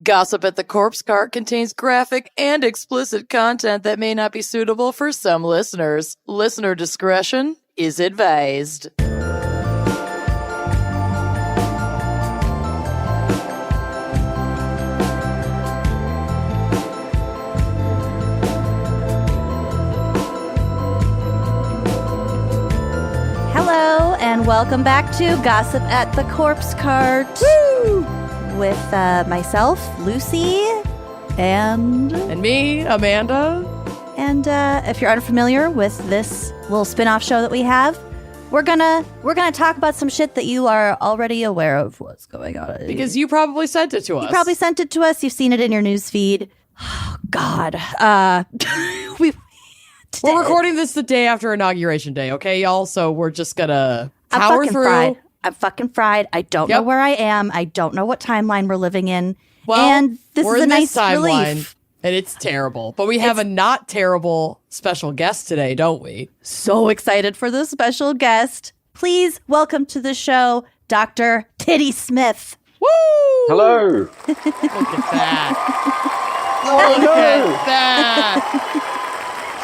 Gossip at the Corpse Cart contains graphic and explicit content that may not be suitable for some listeners. Listener discretion is advised. Hello, and welcome back to Gossip at the Corpse Cart. Woo! With myself, Lucy, and me, Amanda. And if you're unfamiliar with this little spin-off show that we have, we're gonna talk about some shit that you are already aware of what's going on. Because you probably sent it to us. You probably sent it to us. You've seen it in your news feed. Oh, God. We're recording this the day after Inauguration Day, okay, y'all? So we're just gonna power through. Fried. I'm fucking fried. I don't know where I am. I don't know what timeline we're living in. Well, and this is a nice timeline, relief. And it's terrible. But we have a not terrible special guest today, don't we? So excited for this special guest. Please welcome to the show, Dr. Tiddy Smith. Woo! Hello. Look at that. Oh, Look at that.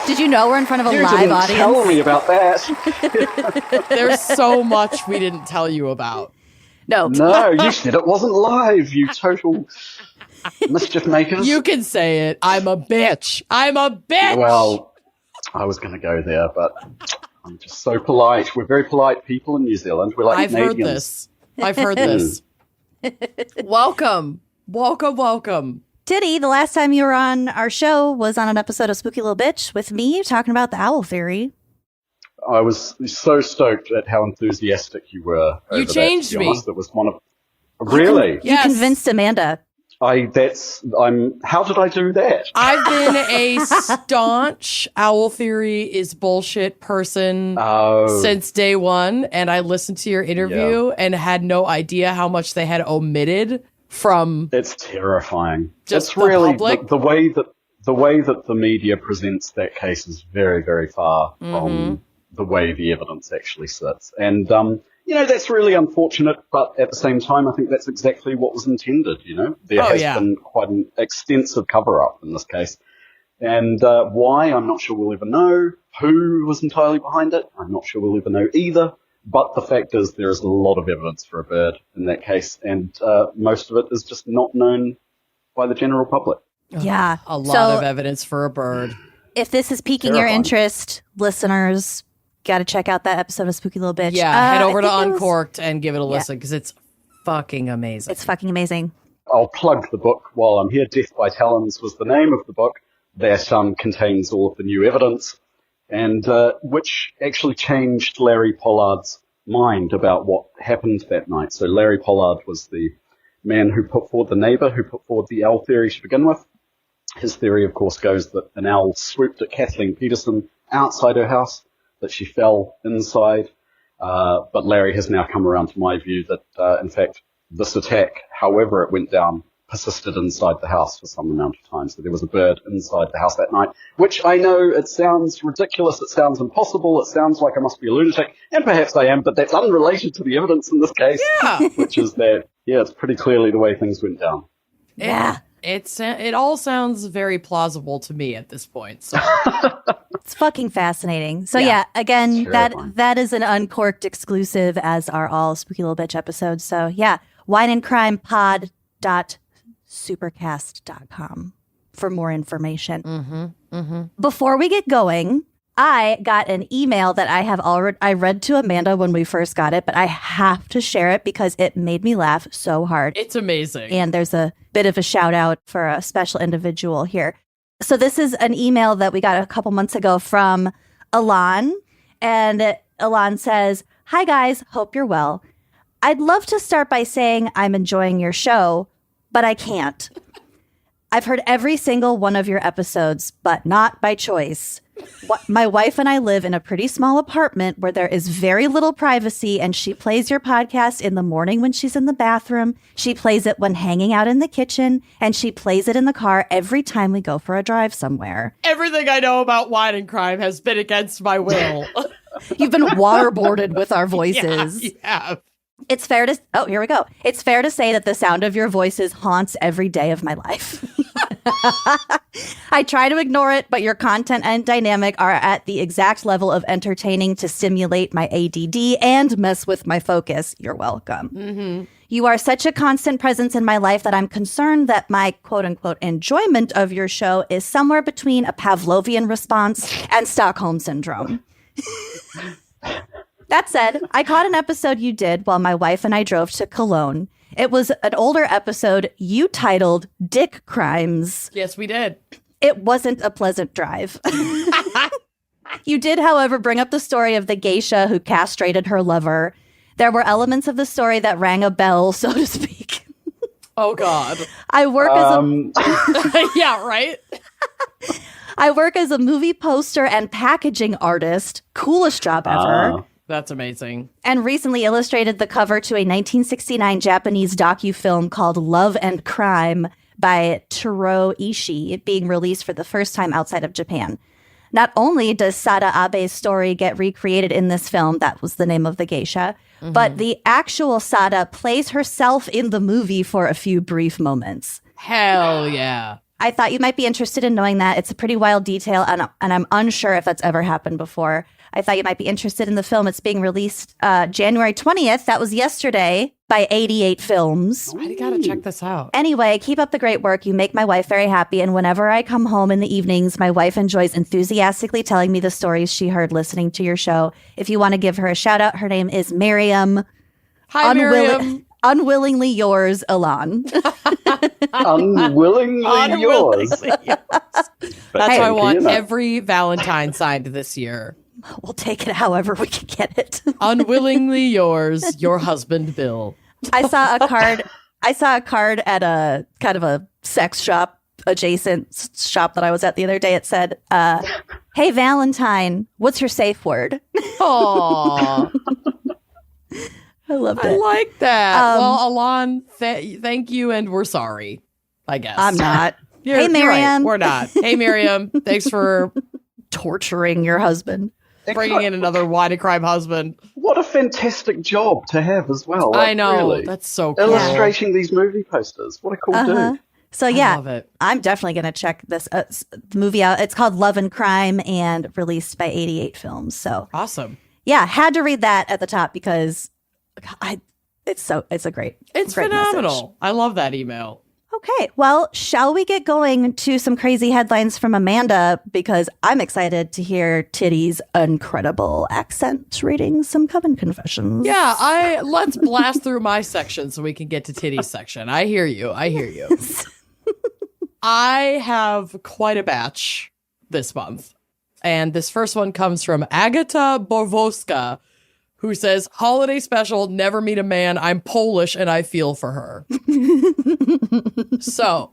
Did you know we're in front of a live didn't audience? Tell me about that. There's so much we didn't tell you about. No, you said it wasn't live, you total mischief makers. You can say it. I'm a bitch. I'm a bitch. Well, I was going to go there, but I'm just so polite. We're very polite people in New Zealand. We're like I've Canadians. heard this. Welcome. Welcome. Tiddy, the last time you were on our show was on an episode of Spooky Little Bitch with me talking about the owl theory. I was so stoked at how enthusiastic you were. You changed me. That was one of. Really? Yes. You convinced Amanda. How did I do that? I've been a staunch owl theory is bullshit person since day one, and I listened to your interview and had no idea how much they had omitted from. It's terrifying. Just it's really public. the way that the media presents that case is very, very far from the way the evidence actually sits, and that's really unfortunate, but at the same time, I think that's exactly what was intended, There has been quite an extensive cover-up in this case. And why, I'm not sure we'll ever know. Who was entirely behind it, I'm not sure we'll ever know either. But the fact is there is a lot of evidence for a bird in that case, and most of it is just not known by the general public. Yeah. A lot of evidence for a bird. If this is piquing your interest, listeners, got to check out that episode of Spooky Little Bitch. Yeah, head over to Uncorked and give it a listen, because it's fucking amazing. It's fucking amazing. I'll plug the book while I'm here. Death by Talons was the name of the book that contains all of the new evidence, and which actually changed Larry Pollard's mind about what happened that night. So Larry Pollard was the man who put forward the neighbor, who put forward the owl theory to begin with. His theory, of course, goes that an owl swooped at Kathleen Peterson outside her house, that she fell inside. But Larry has now come around to my view that, in fact, this attack, however it went down, persisted inside the house for some amount of time. So there was a bird inside the house that night, which I know it sounds ridiculous, it sounds impossible, it sounds like I must be a lunatic, and perhaps I am, but that's unrelated to the evidence in this case. Yeah. Which is that, it's pretty clearly the way things went down. Yeah. It all sounds very plausible to me at this point. So. It's fucking fascinating. So again, that is an Uncorked exclusive, as are all Spooky Little Bitch episodes. So wineandcrimepod.supercast.com for more information. Before we get going, I got an email that I read to Amanda when we first got it, but I have to share it because it made me laugh so hard. It's amazing. And there's a bit of a shout out for a special individual here. So this is an email that we got a couple months ago from Elan. And Elan says, "Hi guys, hope you're well. I'd love to start by saying I'm enjoying your show, but I can't. I've heard every single one of your episodes, but not by choice. My wife and I live in a pretty small apartment where there is very little privacy, and she plays your podcast in the morning when she's in the bathroom. She plays it when hanging out in the kitchen, and she plays it in the car every time we go for a drive somewhere. Everything I know about wine and crime has been against my will." You've been waterboarded with our voices. Yeah. It's fair to... Oh, here we go. It's fair to say that the sound of your voices haunts every day of my life. I try to ignore it, but your content and dynamic are at the exact level of entertaining to stimulate my ADD and mess with my focus. You're welcome. Mm-hmm. You are such a constant presence in my life that I'm concerned that my quote-unquote enjoyment of your show is somewhere between a Pavlovian response and Stockholm Syndrome. That said, I caught an episode you did while my wife and I drove to Cologne. It was an older episode you titled Dick Crimes. Yes, we did. It wasn't a pleasant drive. You did, however, bring up the story of the geisha who castrated her lover. There were elements of the story that rang a bell, so to speak. Oh, God. I work as a... Yeah, right? I work as a movie poster and packaging artist. Coolest job ever. That's amazing. And recently illustrated the cover to a 1969 Japanese docu-film called Love and Crime by Taro Ishii, being released for the first time outside of Japan. Not only does Sada Abe's story get recreated in this film, that was the name of the geisha, but the actual Sada plays herself in the movie for a few brief moments. Hell yeah. I thought you might be interested in knowing that. It's a pretty wild detail, and I'm unsure if that's ever happened before. I thought you might be interested in the film. It's being released January 20th. That was yesterday by 88 Films. I gotta check this out. Anyway, keep up the great work. You make my wife very happy. And whenever I come home in the evenings, my wife enjoys enthusiastically telling me the stories she heard listening to your show. If you want to give her a shout out, her name is Miriam. Hi, Miriam. Unwillingly yours, Elan. Unwillingly yours. That's why I want every Valentine signed this year. We'll take it however we can get it. Unwillingly yours, your husband, Bill. I saw a card at a kind of a sex shop adjacent shop that I was at the other day. It said, "Hey Valentine, what's your safe word?" Aww. I loved it. I like that. Well, Alon, thank you, and we're sorry, I guess. I'm not. Hey, Miriam. Right. We're not. Hey, Miriam. Thanks for torturing your husband. Bringing in another wine and crime husband. What a fantastic job to have as well. Like, I know. really. That's so cool. Illustrating these movie posters. What a cool dude. So yeah, I love it. I'm definitely going to check this movie out. It's called Love and Crime and released by 88 Films. So awesome. Yeah, had to read that at the top because it's great. It's great phenomenal. Message. I love that email. Okay, well, shall we get going to some crazy headlines from Amanda? Because I'm excited to hear Tiddy's incredible accent reading some Coven Confessions. Yeah, let's blast through my section so we can get to Tiddy's section. I hear you. I have quite a batch this month. And this first one comes from Agata Borwoska, who says, holiday special, never meet a man. I'm Polish and I feel for her. So,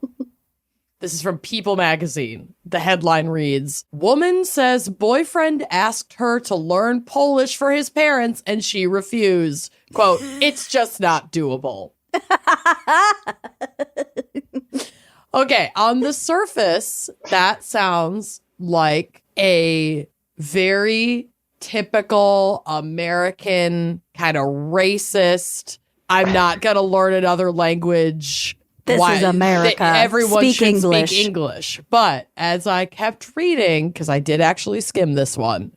this is from People magazine. The headline reads, woman says boyfriend asked her to learn Polish for his parents and she refused. Quote, it's just not doable. Okay, on the surface, that sounds like a very typical American kind of racist, I'm not going to learn another language. This is America. Everyone speak should English. speak English. But as I kept reading, because I did actually skim this one,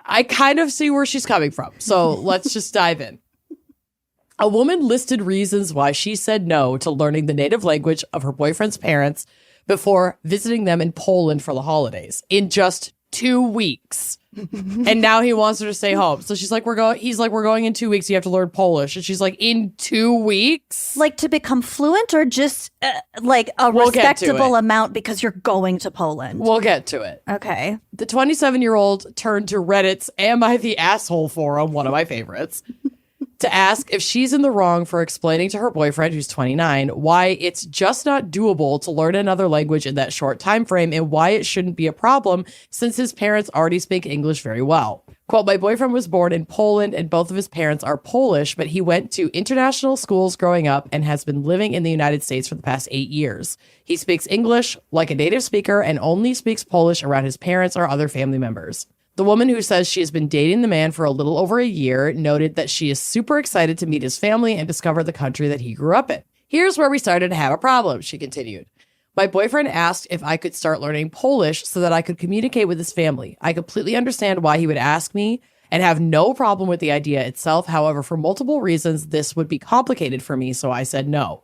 I kind of see where she's coming from. So let's just dive in. A woman listed reasons why she said no to learning the native language of her boyfriend's parents before visiting them in Poland for the holidays in just 2 weeks. And now he wants her to stay home. So he's like, we're going in 2 weeks. You have to learn Polish. And she's like, in 2 weeks? Like to become fluent or just like a respectable amount because you're going to Poland? We'll get to it. Okay. The 27-year-old turned to Reddit's Am I the Asshole forum, one of my favorites, to ask if she's in the wrong for explaining to her boyfriend, who's 29, why it's just not doable to learn another language in that short time frame and why it shouldn't be a problem since his parents already speak English very well. Quote, my boyfriend was born in Poland and both of his parents are Polish, but he went to international schools growing up and has been living in the United States for the past 8 years. He speaks English like a native speaker and only speaks Polish around his parents or other family members. The woman who says she has been dating the man for a little over a year noted that she is super excited to meet his family and discover the country that he grew up in. Here's where we started to have a problem, she continued. My boyfriend asked if I could start learning Polish so that I could communicate with his family. I completely understand why he would ask me and have no problem with the idea itself. However, for multiple reasons, this would be complicated for me, so I said no.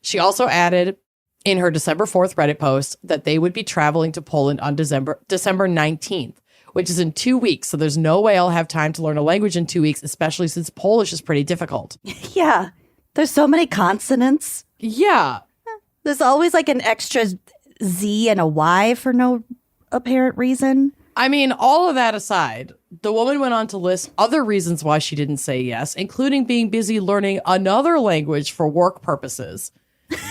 She also added in her December 4th Reddit post that they would be traveling to Poland on December 19th, which is in 2 weeks. So there's no way I'll have time to learn a language in 2 weeks, especially since Polish is pretty difficult. Yeah. There's so many consonants. Yeah. There's always like an extra Z and a Y for no apparent reason. I mean, all of that aside, the woman went on to list other reasons why she didn't say yes, including being busy learning another language for work purposes.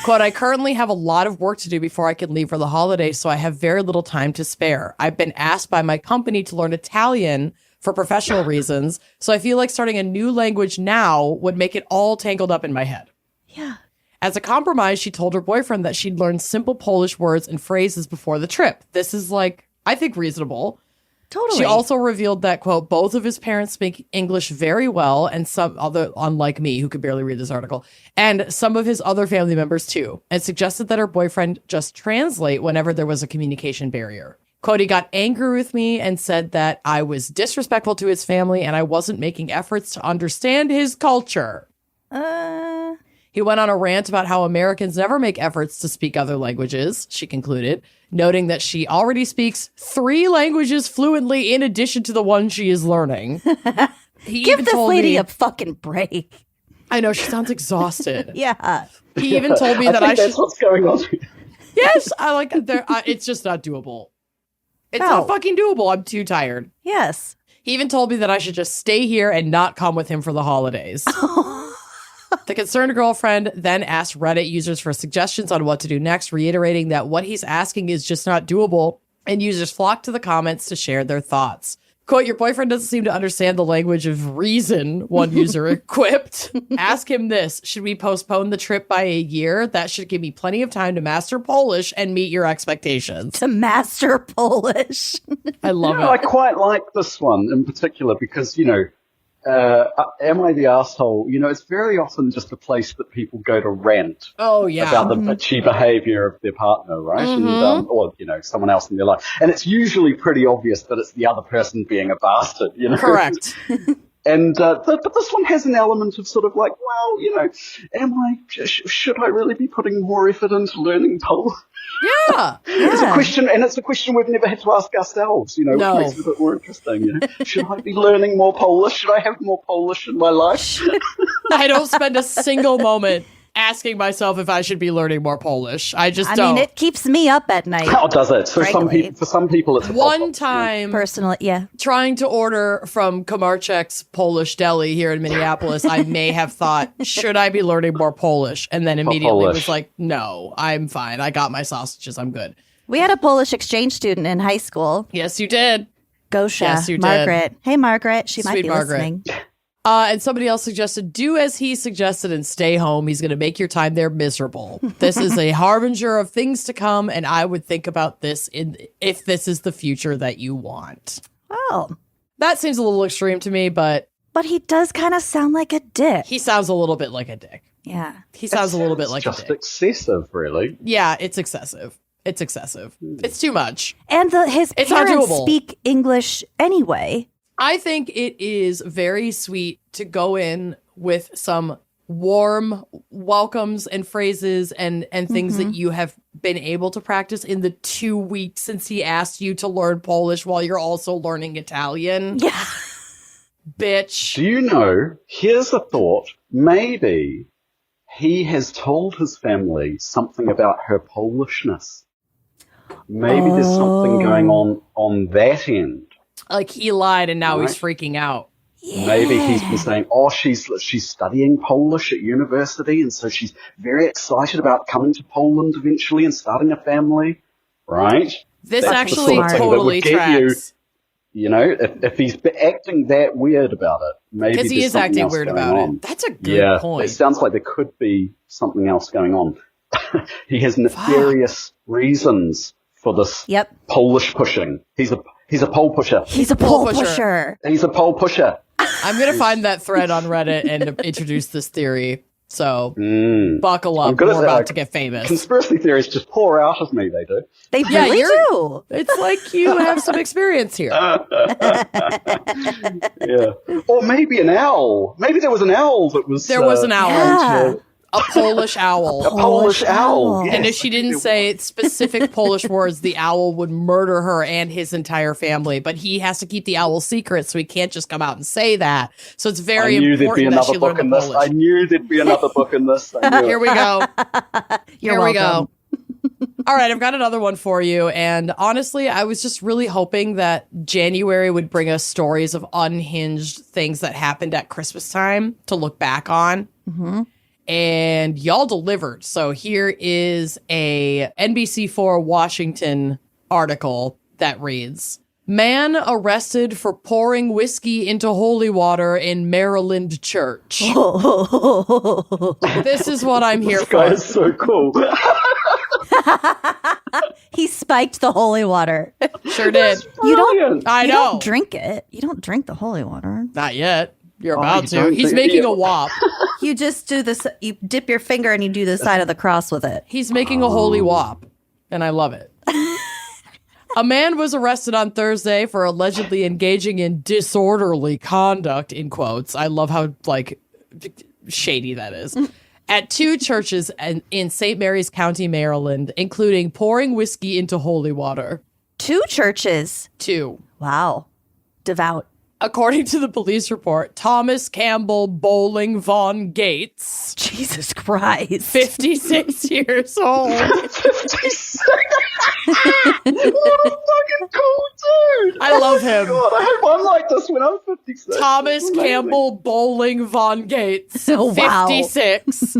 Quote, I currently have a lot of work to do before I can leave for the holidays, so I have very little time to spare. I've been asked by my company to learn Italian for professional reasons, so I feel like starting a new language now would make it all tangled up in my head. Yeah. As a compromise, she told her boyfriend that she'd learn simple Polish words and phrases before the trip. This is I think reasonable. Totally. She also revealed that, quote, both of his parents speak English very well, and unlike me, who could barely read this article, and some of his other family members too, and suggested that her boyfriend just translate whenever there was a communication barrier. Quote, he got angry with me and said that I was disrespectful to his family and I wasn't making efforts to understand his culture. He went on a rant about how Americans never make efforts to speak other languages, she concluded, noting that she already speaks 3 languages fluently in addition to the one she is learning. Give this lady a fucking break. I know, she sounds exhausted. Yeah. He even told me that I think that's what's going on. Yes, I like it's just not doable. It's not fucking doable. I'm too tired. Yes. He even told me that I should just stay here and not come with him for the holidays. The concerned girlfriend then asked Reddit users for suggestions on what to do next, reiterating that what he's asking is just not doable, and users flocked to the comments to share their thoughts. Quote, your boyfriend doesn't seem to understand the language of reason, one user quipped. Ask him this, should we postpone the trip by a year? That should give me plenty of time to master Polish and meet your expectations. To master Polish. I love it. I quite like this one in particular because, am I the asshole? It's very often just a place that people go to rant about the bitchy behavior of their partner, right? And, or, someone else in their life. And it's usually pretty obvious that it's the other person being a bastard, Correct. And, but this one has an element of sort of like, well, should I really be putting more effort into learning Polish? Yeah. It's a question we've never had to ask ourselves, which makes it a bit more interesting. Should I be learning more Polish? Should I have more Polish in my life? I don't spend a single moment asking myself if I should be learning more Polish. I don't. I mean, it keeps me up at night. How does it? For some people, it's a one time. Personally, yeah. Trying to order from Komarczek's Polish Deli here in Minneapolis, I may have thought, should I be learning more Polish? And then immediately was like, no, I'm fine. I got my sausages. I'm good. We had a Polish exchange student in high school. Yes, you did. Gosha. Yes, you did. Margaret. Hey, Margaret. She Sweet might be Margaret. listening. And somebody else suggested, do as he suggested and stay home. He's going to make your time there miserable. This is a harbinger of things to come, and I would think about this if this is the future that you want. Oh. That seems a little extreme to me, but... But he does kind of sound like a dick. He sounds a little bit like a dick. Yeah. He sounds a little bit like a dick. It's just excessive, really. Yeah, it's excessive. It's excessive. It's too much. And his parents speak English anyway. I think it is very sweet to go in with some warm welcomes and phrases and things that you have been able to practice in the 2 weeks since he asked you to learn Polish while you're also learning Italian. Yeah. Bitch. Do you know, here's a thought, maybe he has told his family something about her Polishness. Maybe there's something going on that end. Like he lied and now he's freaking out. Yeah. Maybe he's been saying, she's studying Polish at university, and so she's very excited about coming to Poland eventually and starting a family, right? This That's actually the sort of thing totally that would get tracks. If he's acting that weird about it, maybe because he is acting weird about it. That's a good point. It sounds like there could be something else going on. He has nefarious reasons for this Polish pushing. He's a pole pusher. He's a pole pusher. He's a pole pusher. I'm going to find that thread on Reddit and introduce this theory. So buckle up. We're about to get famous. Conspiracy theories just pour out of me. They do. They really do. It's like you have some experience here. Yeah. Or maybe an owl. Maybe there was an owl that was... There was an owl. Yeah. A Polish owl. A Polish owl. Yes. And if she didn't say specific Polish words, the owl would murder her and his entire family. But he has to keep the owl secret, so he can't just come out and say that. So it's very important that she learn the Polish. I knew there'd be another book in this. Here we go. Here we go. All right, I've got another one for you. And honestly, I was just really hoping that January would bring us stories of unhinged things that happened at Christmas time to look back on. Mm-hmm. And y'all delivered. So here is a NBC4 Washington article that reads, "Man arrested for pouring whiskey into holy water in Maryland church." This is what I'm here for. This guy is so cool. He spiked the holy water. Sure did. You don't. I You know. don't drink it. You don't drink the holy water. Not yet. You're about to. don't He's think- making yeah. a wop. You just do this. You dip your finger and you do the side of the cross with it. He's making a holy wop, and I love it. A man was arrested on Thursday for allegedly engaging in disorderly conduct, in quotes. I love how, like, shady that is. At two churches in St. Mary's County, Maryland, including pouring whiskey into holy water. 2 churches. 2. Wow. Devout. According to the police report, Thomas Campbell Bowling Von Gates, Jesus Christ. 56 years old. 56. What a fucking cool dude. I love him. God, I hope I'm like this when I'm 56. Thomas That's amazing. Campbell Bowling Von Gates, Oh, wow. 56,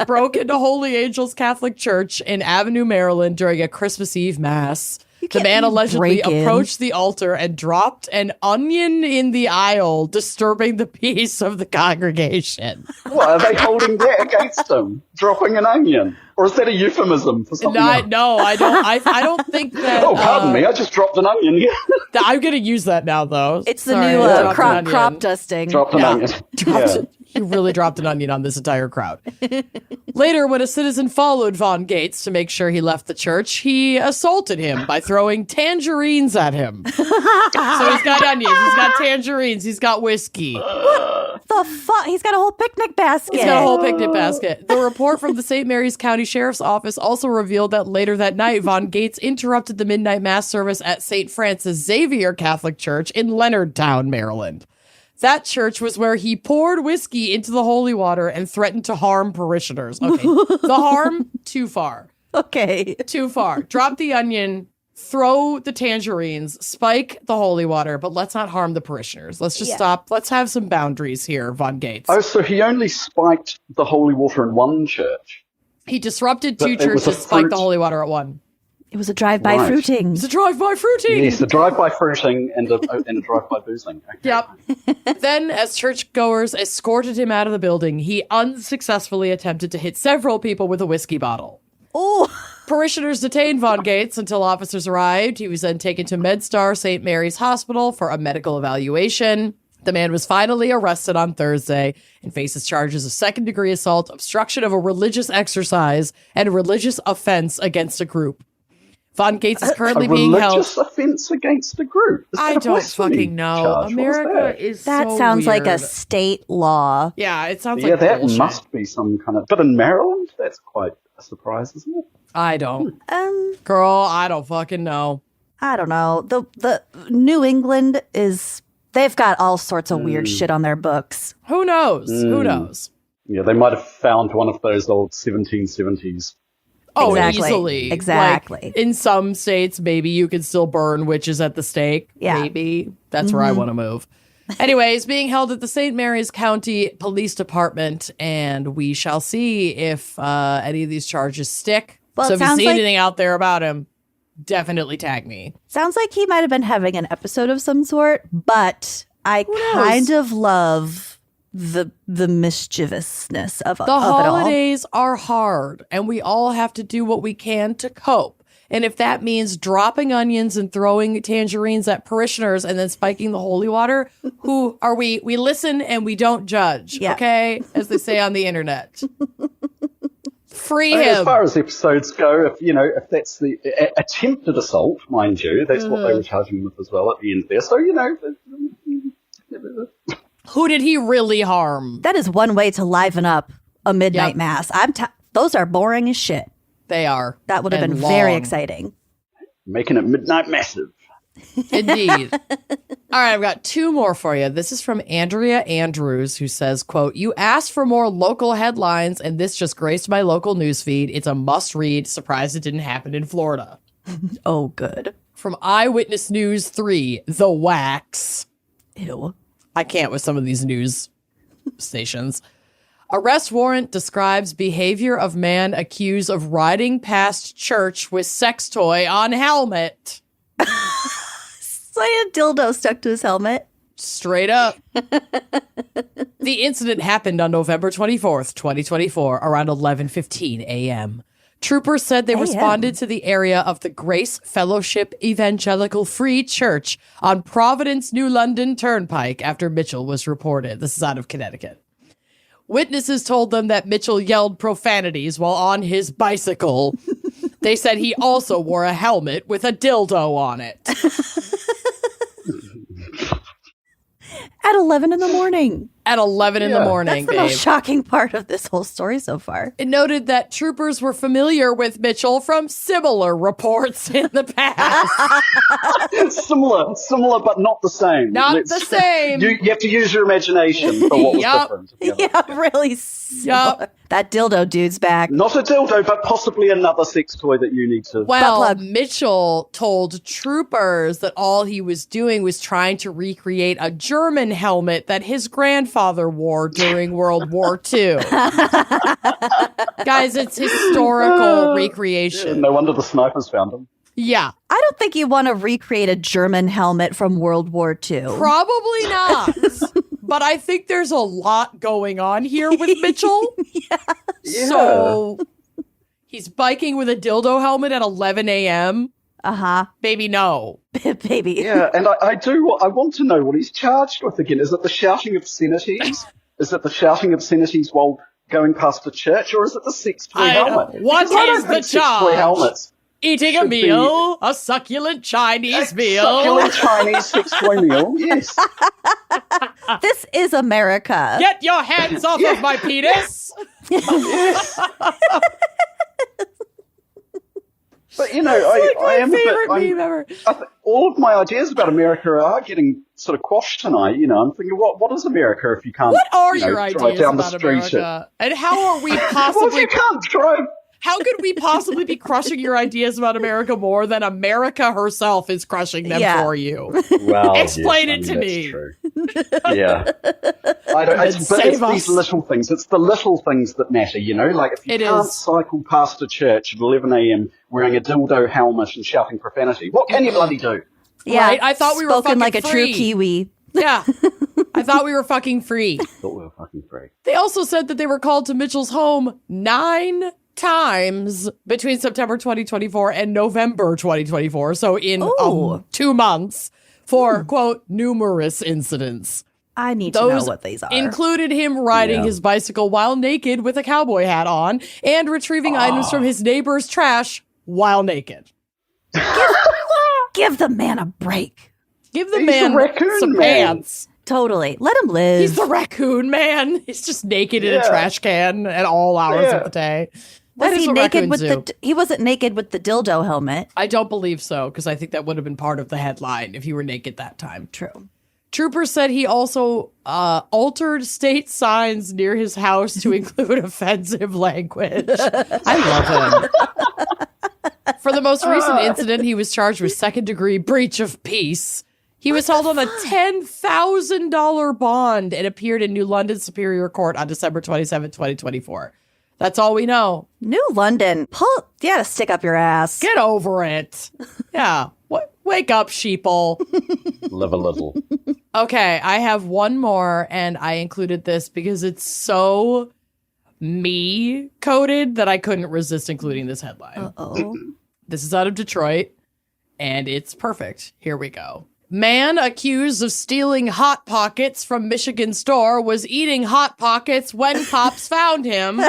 broke into Holy Angels Catholic Church in Avenue, Maryland during a Christmas Eve mass. The can't man allegedly break in. approached the altar and dropped an onion in the aisle, disturbing the peace of the congregation. What, are they holding that against him? Dropping an onion? Or is that a euphemism for something else? No, I don't. I don't think that. Oh, pardon me, I just dropped an onion. I'm gonna use that now, though. It's the Sorry, new I dropped an crop onion. dusting. Dropped an onion. Yeah. He really dropped an onion on this entire crowd. Later, when a citizen followed Von Gates to make sure he left the church, he assaulted him by throwing tangerines at him. So he's got onions, he's got tangerines, he's got whiskey. The fuck? He's got a whole picnic basket. He's got a whole picnic basket. The report from the St. Mary's County Sheriff's Office also revealed that later that night, Von Gates interrupted the midnight mass service at St. Francis Xavier Catholic Church in Leonardtown, Maryland. That church was where he poured whiskey into the holy water and threatened to harm parishioners. Okay, the harm, too far. Okay. Too far. Drop the onion, throw the tangerines, spike the holy water, but let's not harm the parishioners. Let's just stop. Let's have some boundaries here, Von Gates. Oh, so he only spiked the holy water in one church? He disrupted But 2 it was a churches, spiked fruit- the holy water at one. It was a drive-by Right. fruiting. It's a drive-by fruiting. Yes, the drive-by fruiting and a drive-by boozing. Okay. Yep. Then, as churchgoers escorted him out of the building, he unsuccessfully attempted to hit several people with a whiskey bottle. Oh. Parishioners detained Von Gates until officers arrived. He was then taken to MedStar St. Mary's Hospital for a medical evaluation. The man was finally arrested on Thursday and faces charges of second-degree assault, obstruction of a religious exercise, and a religious offense against a group. Von Gates is currently being held. Religious offense against a group. Is that I a don't blasphemy fucking know. charge? What was America that? is That so sounds like a weird. state law. Yeah, it sounds Yeah, like that bullshit. must be some kind of... But in Maryland, that's quite a surprise, isn't it? I don't. Girl, I don't fucking know. I don't know. The New England is... They've got all sorts of weird shit on their books. Who knows? Who knows? Yeah, they might have found one of those old 1770s. Oh, Exactly. easily. Exactly. Like, in some states, maybe you could still burn witches at the stake. Yeah. Maybe. That's where I want to move. Anyways, being held at the St. Mary's County Police Department, and we shall see if any of these charges stick. Well, so it if you sounds see like- anything out there about him, definitely tag me. Sounds like he might have been having an episode of some sort, but I kind of love the mischievousness of The it all. holidays are hard, and we all have to do what we can to cope. And if that means dropping onions and throwing tangerines at parishioners and then spiking the holy water, who are we? We listen and we don't judge, okay? As they say on the internet. Free him. As far as episodes go, if that's the attempted assault, mind you, that's what they were charging him with as well at the end there. So, who did he really harm? That is one way to liven up a midnight mass. Those are boring as shit. They are. That would have been very exciting. Making it midnight massive. Indeed. All right, I've got two more for you. This is from Andrea Andrews, who says, quote, "You asked for more local headlines, and this just graced my local newsfeed. It's a must-read. Surprised it didn't happen in Florida." Oh, good. From Eyewitness News 3, The Wax. Ew. I can't with some of these news stations. Arrest warrant describes behavior of man accused of riding past church with sex toy on helmet. So he had a dildo stuck to his helmet. Straight up. The incident happened on November 24th, 2024, around 11:15 a.m. Troopers said they responded to the area of the Grace Fellowship Evangelical Free Church on Providence, New London Turnpike after Mitchell was reported. This is out of Connecticut. Witnesses told them that Mitchell yelled profanities while on his bicycle. They said he also wore a helmet with a dildo on it. At 11 in the morning. At 11 in the morning, That's the most shocking part of this whole story so far. It noted that troopers were familiar with Mitchell from similar reports in the past. Similar, but not the same. Not the same. You have to use your imagination for what was different. Yeah, really similar. That dildo dude's back. Not a dildo, but possibly another sex toy that you need to... Well, Mitchell told troopers that all he was doing was trying to recreate a German helmet that his grandfather wore during World War II. Guys, it's historical recreation. Yeah, no wonder the snipers found him. Yeah. I don't think you want to recreate a German helmet from World War II. Probably not. But I think there's a lot going on here with Mitchell. Yeah. So he's biking with a dildo helmet at 11 a.m. Uh-huh. Baby, no. Baby. Yeah, and I want to know what he's charged with again. Is it the shouting obscenities? Is it the shouting obscenities while going past a church, or is it the sex toy helmet? What is the charge? Helmets Eating a meal, a succulent Chinese meal. Succulent Chinese sex toy meal, yes. This is America. Get your hands off of my penis. But, I am favorite meme ever. All of my ideas about America are getting sort of quashed tonight. I'm thinking, what is America if you can't? What are your ideas down about the street America? And how are we possibly? Well, if you can't drive. How could we possibly be crushing your ideas about America more than America herself is crushing them for you? Well, explain it to me. True. Yeah, it's these little things. It's the little things that matter, Like if you can't cycle past a church at 11 a.m. wearing a dildo helmet and shouting profanity, what can you bloody do? Yeah, right? I thought we were fucking like a free. true Kiwi. Yeah, I thought we were fucking free. Thought we were fucking free. They also said that they were called to Mitchell's home 9 times between September 2024 and November 2024. So in 2 months for, quote, numerous incidents. I need to know what these are. Included him riding his bicycle while naked with a cowboy hat on and retrieving items from his neighbor's trash while naked. Give the man a break. Give the man some pants. Totally. Let him live. He's the raccoon man. He's just naked in a trash can at all hours of the day. Was he naked with he wasn't naked with the dildo helmet. I don't believe so, because I think that would have been part of the headline if he were naked that time. True. Troopers said he also altered state signs near his house to include offensive language. I love him. For the most recent incident, he was charged with second-degree breach of peace. He was held on a $10,000 bond and appeared in New London Superior Court on December 27, 2024. That's all we know. New London. You gotta stick up your ass. Get over it. Yeah. Wake up, sheeple. Live a little. Okay, I have one more, and I included this because it's so me-coded that I couldn't resist including this headline. Uh-oh. This is out of Detroit, and it's perfect. Here we go. Man accused of stealing Hot Pockets from Michigan store was eating Hot Pockets when cops found him.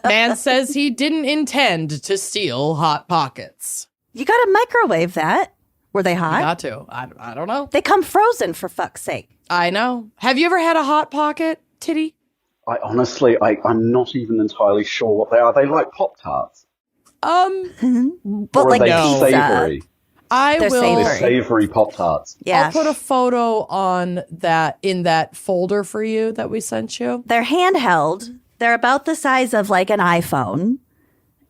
Man says he didn't intend to steal Hot Pockets. You gotta microwave that. Were they hot? Got to. I don't know. They come frozen, for fuck's sake. I know. Have you ever had a Hot Pocket, Tiddy? I'm not even entirely sure what they are. Are they like Pop-Tarts? But or like are they pizza. savory? They're savory. Savory Pop-Tarts. Yeah. I'll put a photo on that in that folder for you that we sent you. They're handheld. They're about the size of like an iPhone.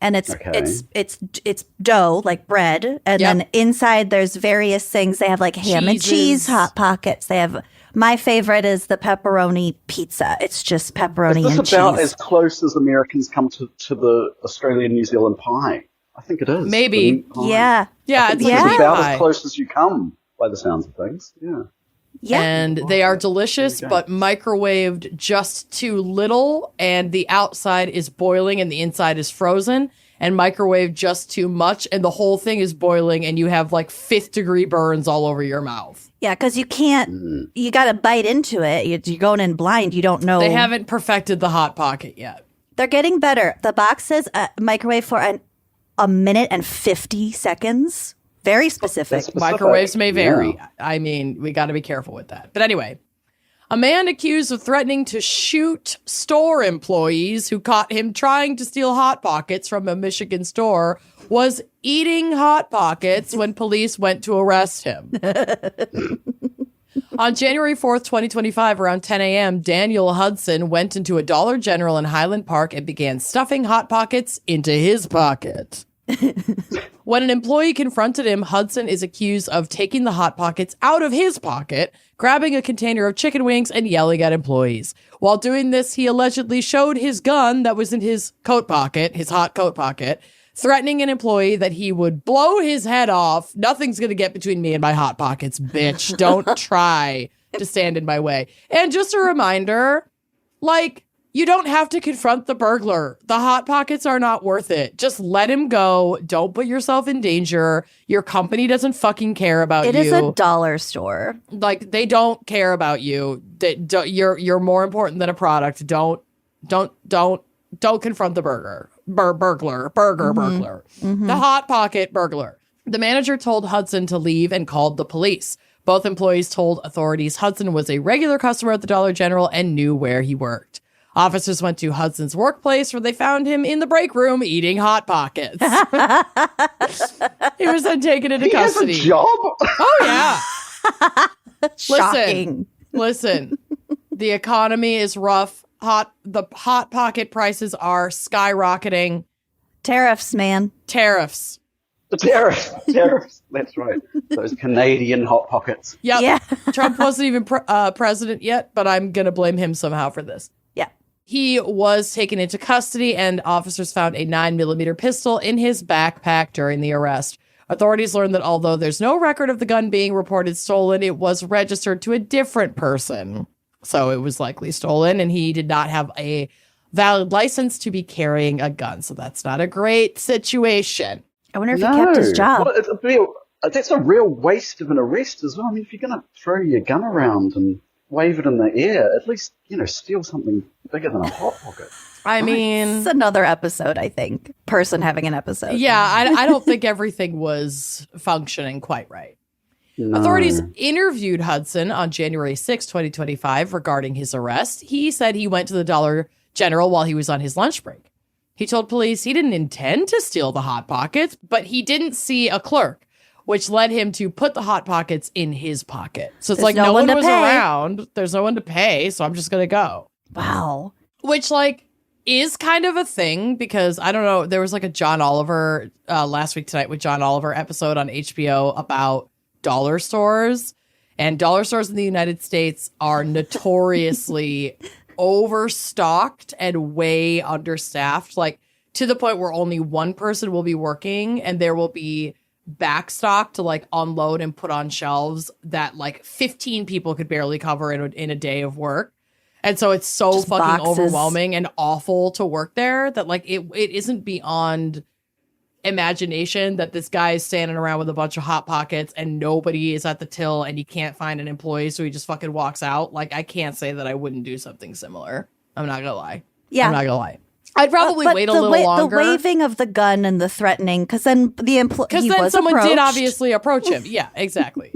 And it's dough, like bread. And then inside there's various things. They have like ham and cheese Hot Pockets. They have, my favorite is the pepperoni pizza. It's just pepperoni and cheese. Is this about as close as Americans come to the Australian-New Zealand pie? I think it is. Maybe. Yeah. Yeah, it's about as close as you come by the sounds of things. Yeah. Yeah. And they are delicious, but microwaved just too little, and the outside is boiling and the inside is frozen, and microwaved just too much, and the whole thing is boiling, and you have like 5th degree burns all over your mouth. Yeah, because you can't, you got to bite into it. You're going in blind. You don't know. They haven't perfected the Hot Pocket yet. They're getting better. The box says microwave for a minute and 50 seconds. Very specific. Microwaves may vary. Yeah. I mean, we got to be careful with that. But anyway, a man accused of threatening to shoot store employees who caught him trying to steal Hot Pockets from a Michigan store was eating Hot Pockets when police went to arrest him. On January 4th, 2025, around 10 a.m., Daniel Hudson went into a Dollar General in Highland Park and began stuffing Hot Pockets into his pocket. When an employee confronted him, Hudson is accused of taking the Hot Pockets out of his pocket, grabbing a container of chicken wings, and yelling at employees. While doing this, he allegedly showed his gun that was in his coat pocket, his hot coat pocket, threatening an employee that he would blow his head off. Nothing's going to get between me and my Hot Pockets, bitch. Don't try to stand in my way. And just a reminder, like, you don't have to confront the burglar. The Hot Pockets are not worth it. Just let him go. Don't put yourself in danger. Your company doesn't fucking care about you. It is a dollar store. Like, they don't care about you. You're more important than a product. Don't confront the burglar. Burglar. The Hot Pocket burglar. The manager told Hudson to leave and called the police. Both employees told authorities Hudson was a regular customer at the Dollar General and knew where he worked. Officers went to Hudson's workplace where they found him in the break room eating Hot Pockets. He was then taken into custody. He has a job? Oh, yeah. Shocking. Listen. The economy is rough. The Hot Pocket prices are skyrocketing. Tariffs, man. Tariffs. The tariffs. That's right. Those Canadian Hot Pockets. Yep. Yeah. Trump wasn't even president yet, but I'm going to blame him somehow for this. Yeah. He was taken into custody, and officers found a 9mm pistol in his backpack during the arrest. Authorities learned that although there's no record of the gun being reported stolen, it was registered to a different person. So it was likely stolen, and he did not have a valid license to be carrying a gun. So that's not a great situation. I wonder if he kept his job. Well, that's a real waste of an arrest as well. I mean, if you're going to throw your gun around and wave it in the air, at least, steal something bigger than a Hot Pocket. I mean, it's another episode, I think. Person having an episode. Yeah, I don't think everything was functioning quite right. No. Authorities interviewed Hudson on January 6, 2025 regarding his arrest. He said he went to the Dollar General while he was on his lunch break. He told police he didn't intend to steal the Hot Pockets, but he didn't see a clerk, which led him to put the Hot Pockets in his pocket. So it's like no one was around. There's no one to pay, so I'm just going to go. Wow. Which, is kind of a thing because, I don't know, there was a John Oliver, Last Week Tonight with John Oliver episode on HBO about dollar stores. And dollar stores in the United States are notoriously overstocked and way understaffed, to the point where only one person will be working and there will be backstock to unload and put on shelves that 15 people could barely cover in a day of work. And so it's so just fucking boxes. Overwhelming and awful to work there that it isn't beyond imagination that this guy is standing around with a bunch of Hot Pockets and nobody is at the till and he can't find an employee, so he just fucking walks out. Like, I can't say that I wouldn't do something similar. I'm not gonna lie. Yeah. I'm not gonna lie. I'd probably wait a little longer. The waving of the gun and the threatening, because then someone did obviously approach him. Yeah, exactly.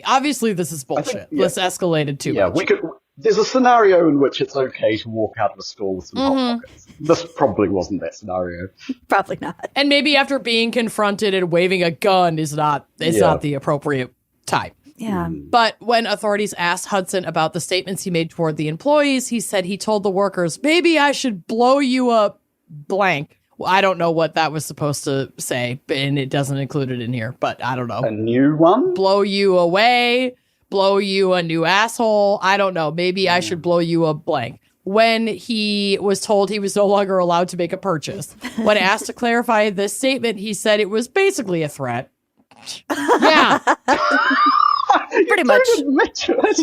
Obviously, this is bullshit. This escalated too much. There's a scenario in which it's okay to walk out of a store with some Hot Pockets. This probably wasn't that scenario. Probably not. And maybe after being confronted and waving a gun is not the appropriate time. Yeah. But when authorities asked Hudson about the statements he made toward the employees, he said he told the workers, maybe I should blow you up blank. Well, I don't know what that was supposed to say, and it doesn't include it in here, but I don't know. A new one? Blow you away, blow you a new asshole. I don't know. Maybe I should blow you a blank. When he was told he was no longer allowed to make a purchase. When asked to clarify this statement, he said it was basically a threat. Yeah. Pretty much.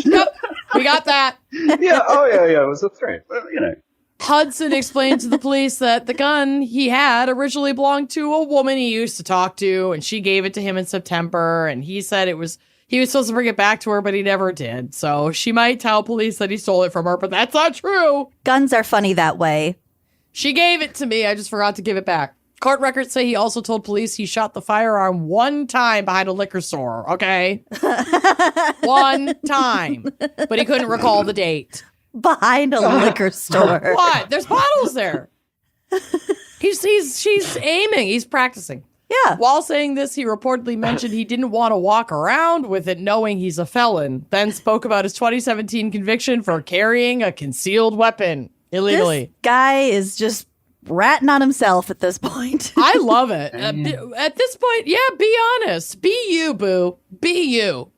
Yep, we got that. Yeah, it was a threat. But, Hudson explained to the police that the gun he had originally belonged to a woman he used to talk to, and she gave it to him in September, and he said he was supposed to bring it back to her, but he never did. So she might tell police that he stole it from her, but that's not true. Guns are funny that way. She gave it to me. I just forgot to give it back. Court records say he also told police he shot the firearm one time behind a liquor store, okay? One time. But he couldn't recall the date. Behind a liquor store. What? There's bottles there. She's aiming. He's practicing. Yeah. While saying this, he reportedly mentioned he didn't want to walk around with it knowing he's a felon, then spoke about his 2017 conviction for carrying a concealed weapon illegally. This guy is just ratting on himself at this point. I love it. At this point, be honest. Be you, boo. Be you.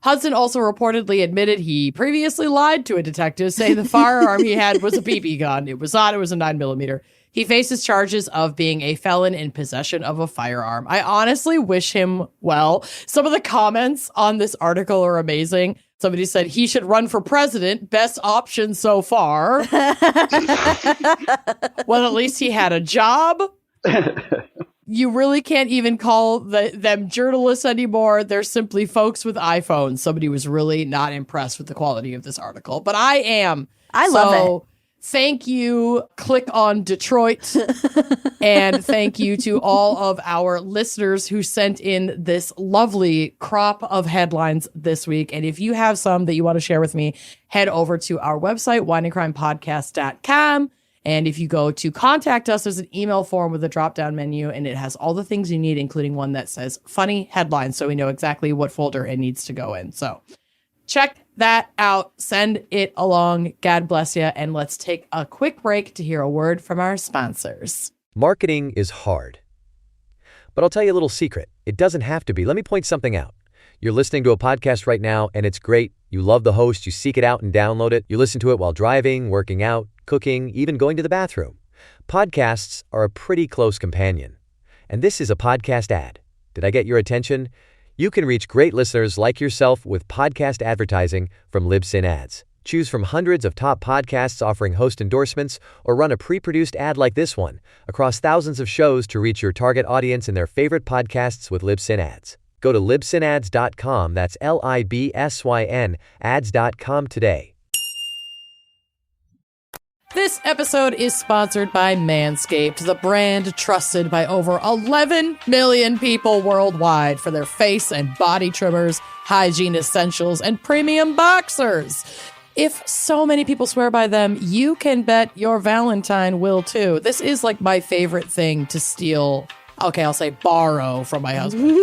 Hudson also reportedly admitted he previously lied to a detective, saying the firearm he had was a BB gun. It was not. It was a 9mm. He faces charges of being a felon in possession of a firearm. I honestly wish him well. Some of the comments on this article are amazing. Somebody said he should run for president. Best option so far. Well, at least he had a job. You really can't even call them journalists anymore. They're simply folks with iPhones. Somebody was really not impressed with the quality of this article, but I am. I love it. Thank you. Click on Detroit. And thank you to all of our listeners who sent in this lovely crop of headlines this week. And if you have some that you want to share with me, head over to our website, wineandcrimepodcast.com. And if you go to contact us, there's an email form with a drop-down menu, and it has all the things you need, including one that says funny headlines, so we know exactly what folder it needs to go in. So check that out. Send it along. God bless you. And let's take a quick break to hear a word from our sponsors. Marketing is hard. But I'll tell you a little secret. It doesn't have to be. Let me point something out. You're listening to a podcast right now, and it's great. You love the host. You seek it out and download it. You listen to it while driving, working out, cooking, even going to the bathroom. Podcasts are a pretty close companion. And this is a podcast ad. Did I get your attention? You can reach great listeners like yourself with podcast advertising from Libsyn Ads. Choose from hundreds of top podcasts offering host endorsements, or run a pre-produced ad like this one across thousands of shows to reach your target audience and their favorite podcasts with Libsyn Ads. Go to libsynads.com, that's LIBSYN, ads.com today. This episode is sponsored by Manscaped, the brand trusted by over 11 million people worldwide for their face and body trimmers, hygiene essentials, and premium boxers. If so many people swear by them, you can bet your Valentine will too. This is like my favorite thing to steal. Okay, I'll say borrow from my husband.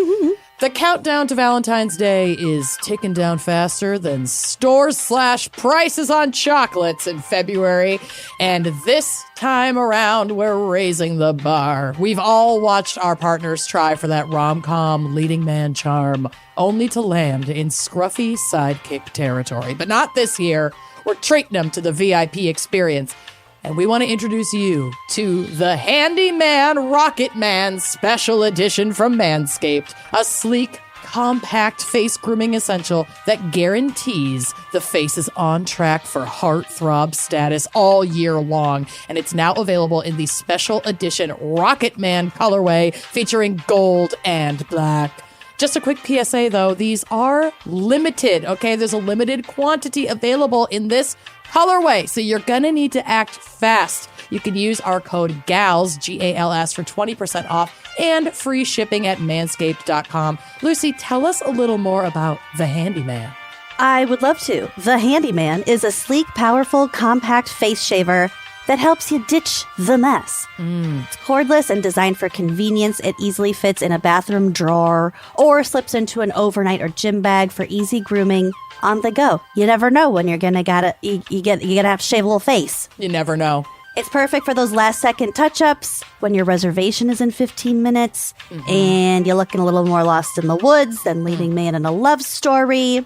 The countdown to Valentine's Day is ticking down faster than stores/prices on chocolates in February. And this time around, we're raising the bar. We've all watched our partners try for that rom-com leading man charm, only to land in scruffy sidekick territory. But not this year. We're treating them to the VIP experience. And we want to introduce you to the Handyman Rocket Man Special Edition from Manscaped, a sleek, compact face grooming essential that guarantees the face is on track for heartthrob status all year long. And it's now available in the special edition Rocket Man colorway featuring gold and black. Just a quick PSA, though, these are limited, okay? There's a limited quantity available in this colorway, so you're going to need to act fast. You can use our code GALS, G-A-L-S, for 20% off and free shipping at manscaped.com. Lucy, tell us a little more about the Handyman. I would love to. The Handyman is a sleek, powerful, compact face shaver that helps you ditch the mess. It's cordless and designed for convenience. It easily fits in a bathroom drawer or slips into an overnight or gym bag for easy grooming on the go. You never know when you're gonna you gotta have to shave a little face. You never know. It's perfect for those last-second touch-ups when your reservation is in 15 minutes and you're looking a little more lost in the woods than leading man in a love story.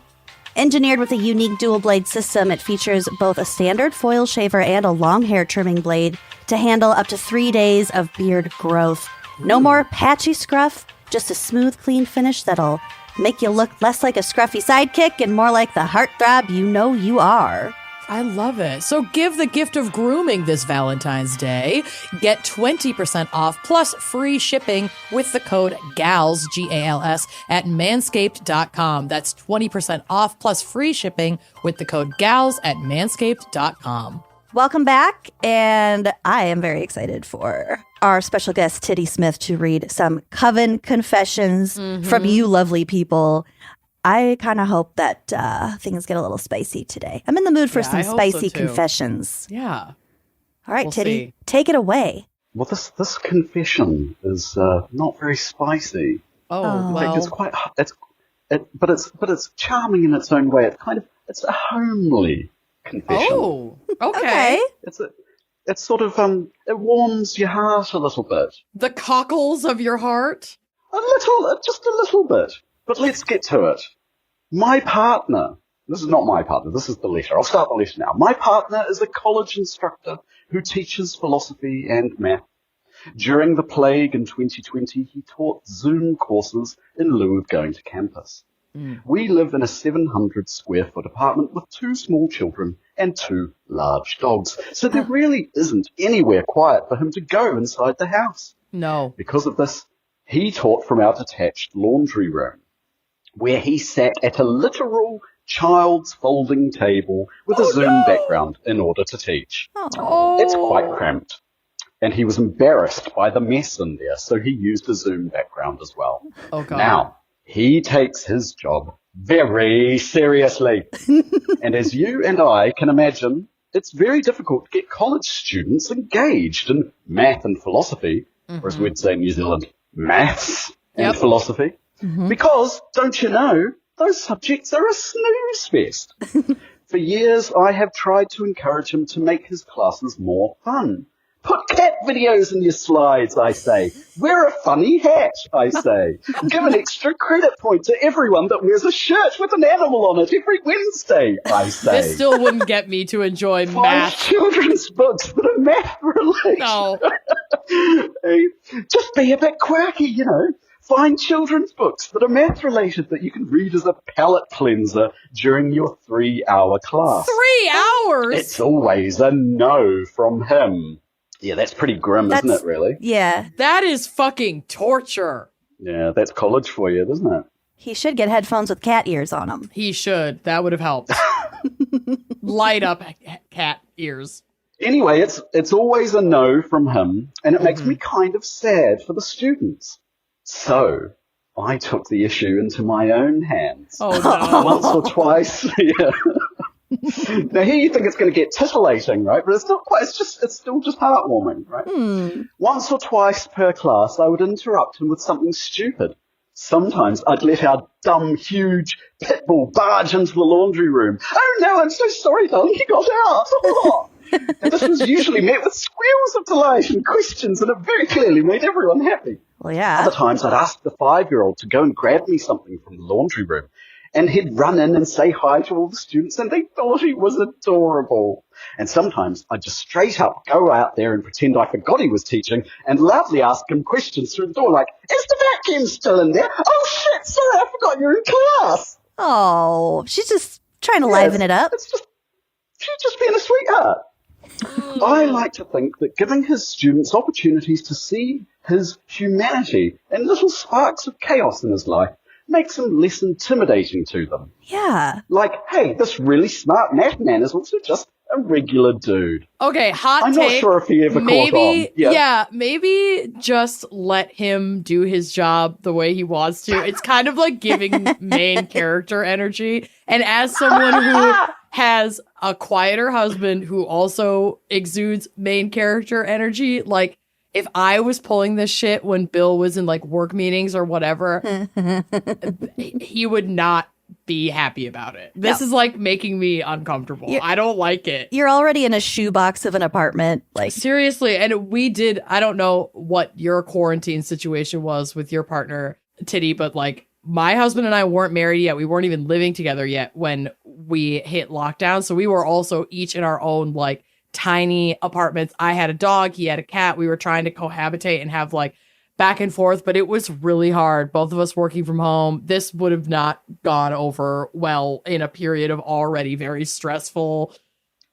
Engineered with a unique dual-blade system, it features both a standard foil shaver and a long hair trimming blade to handle up to 3 days of beard growth. No more patchy scruff, just a smooth, clean finish that'll make you look less like a scruffy sidekick and more like the heartthrob you know you are. I love it. So give the gift of grooming this Valentine's Day. Get 20% off plus free shipping with the code GALS, G-A-L-S, at manscaped.com. That's 20% off plus free shipping with the code GALS at manscaped.com. Welcome back, and I am very excited for our special guest, Tiddy Smith, to read some coven confessions from you lovely people. I kind of hope that things get a little spicy today. I'm in the mood for some spicy confessions. Yeah. All right, Tiddy, take it away. Well, this confession is not very spicy. Oh, In fact, it's quite. But it's charming in its own way. It's a homely confession. Oh, okay. It's sort of it warms your heart a little bit. The cockles of your heart? Just a little bit. But let's get to it. My partner, this is not my partner, this is the letter. I'll start the letter now. My partner is a college instructor who teaches philosophy and math. During the plague in 2020, he taught Zoom courses in lieu of going to campus. We live in a 700 square foot apartment with 2 small children and 2 large dogs. So there really isn't anywhere quiet for him to go inside the house. No. Because of this, he taught from our detached laundry room, where he sat at a literal child's folding table with a Zoom background in order to teach. Oh. It's quite cramped. And he was embarrassed by the mess in there, so he used a Zoom background as well. Oh, God. Now, he takes his job very seriously. And as you and I can imagine, it's very difficult to get college students engaged in math and philosophy, or as we'd say in New Zealand, maths and philosophy. Because, don't you know, those subjects are a snooze fest. For years, I have tried to encourage him to make his classes more fun. Put cat videos in your slides, I say. Wear a funny hat, I say. Give an extra credit point to everyone that wears a shirt with an animal on it every Wednesday, I say. This still wouldn't get me to enjoy Find math. children's books that are math related. No. Just be a bit quirky, you know. Find children's books that are math related that you can read as a palate cleanser during your 3-hour class. 3 hours? It's always a no from him. Yeah, that's pretty grim, isn't it, really? Yeah. That is fucking torture. Yeah, that's college for you, isn't it? He should get headphones with cat ears on them. He should. That would have helped. Light up cat ears. Anyway, it's always a no from him, and it makes me kind of sad for the students. So, I took the issue into my own hands. Oh, no. Once or twice. Yeah. Now, here you think it's going to get titillating, right? But it's not quite. It's still just heartwarming, right? Once or twice per class, I would interrupt him with something stupid. Sometimes I'd let our dumb, huge pit bull barge into the laundry room. Oh, no, I'm so sorry, darling. He got out. Oh. And this was usually met with squeals of delight and questions, and it very clearly made everyone happy. Well, yeah. Other times I'd ask the 5-year-old to go and grab me something from the laundry room, And he'd run in and say hi to all the students, and they thought he was adorable. And sometimes I'd just straight up go out there and pretend I forgot he was teaching and loudly ask him questions through the door like, is the vacuum still in there? Oh shit, sorry, I forgot you're in class. Oh, she's just trying to liven it up. She's just being a sweetheart. I like to think that giving his students opportunities to see his humanity and little sparks of chaos in his life makes him less intimidating to them. Yeah. Like, hey, this really smart math man is also just a regular dude. Okay, I'm take. not sure if he ever caught on. Yeah, maybe just let him do his job the way he wants to. It's kind of like giving main character energy. And as someone who has a quieter husband who also exudes main character energy, like, if I was pulling this shit when Bill was in like work meetings or whatever, he would not be happy about it. This is like making me uncomfortable. I don't like it. You're already in a shoebox of an apartment. Like, seriously. And we did, I don't know what your quarantine situation was with your partner, Tiddy, but like my husband and I weren't married yet. We weren't even living together yet when we hit lockdown. So we were also each in our own like tiny apartments. I had a dog, he had a cat. We were trying to cohabitate and have like back and forth, but it was really hard. Both of us working from home. This would have not gone over well in a period of already very stressful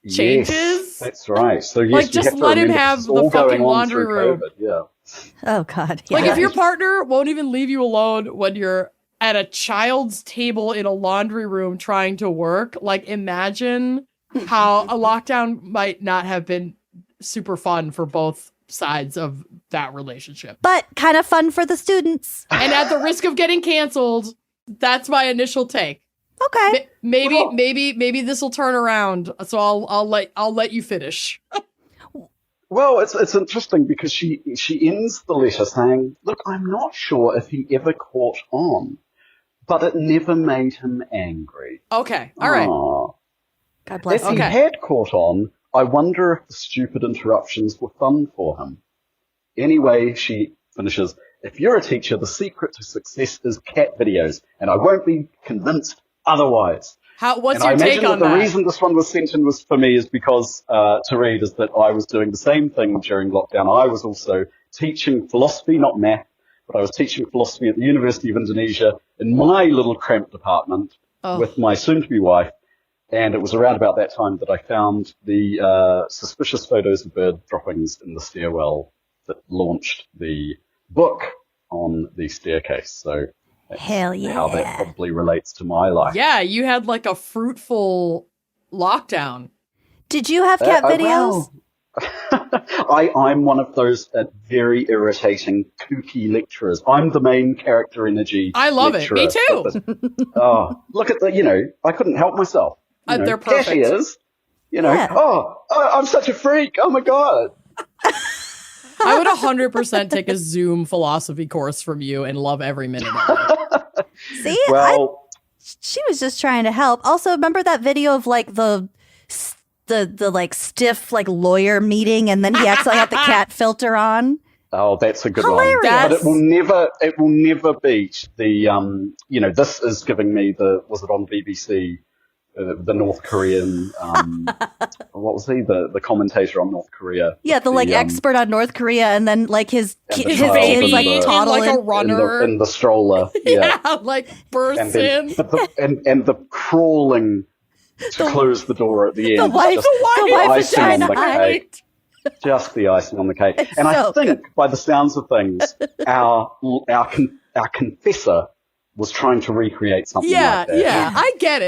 changes. Yes, that's right. So yes, like just let him have the fucking laundry room. COVID, oh God. Yeah. Like if your partner won't even leave you alone when you're at a child's table in a laundry room trying to work, like imagine how a lockdown might not have been super fun for both sides of that relationship. But kind of fun for the And students. at the risk of getting canceled, that's my initial take. Okay. Maybe this will turn around. So I'll let you finish. Well, it's interesting because she ends the letter saying, "Look, I'm not sure if he ever caught on, but it never made him angry." Okay. All right. Aww. God bless. If he had caught on, I wonder if the stupid interruptions were fun for him. Anyway, she finishes, "If you're a teacher, the secret to success is cat videos, and I won't be convinced otherwise." What's your take on that? The reason this one was sent in was for me is because to read is that I was doing the same thing during lockdown. I was also teaching philosophy, not math, but I was teaching philosophy at the University of Indonesia in my little cramped apartment with my soon-to-be wife. And it was around about that time that I found the suspicious photos of bird droppings in the stairwell that launched the book on the staircase. So that's hell yeah, how that probably relates to my life. Yeah, you had like a fruitful lockdown. Did you have cat videos? I'm one of those very irritating, kooky lecturers. I'm the main character energy. I love it. Me too. Look at I couldn't help myself. They're perfect. Cashiers, I'm such a freak. Oh my God. I would 100% take a Zoom philosophy course from you and love every minute of it. See? Well, she was just trying to help. Also, remember that video of like the like stiff like lawyer meeting and then he actually had the cat filter on? Oh, that's a good Hilarious. one. But it will never beat the, this is giving me was it on BBC? The North Korean, what was he? The commentator on North Korea. Yeah, the expert on North Korea, and then like his kids like toddling like a runner in the stroller. Yeah, like bursts in, and the crawling to close the door at the end. The wife is trying to hide. Just the icing on the cake. And I think, by the sounds of things, our confessor was trying to recreate something like that. Yeah, I get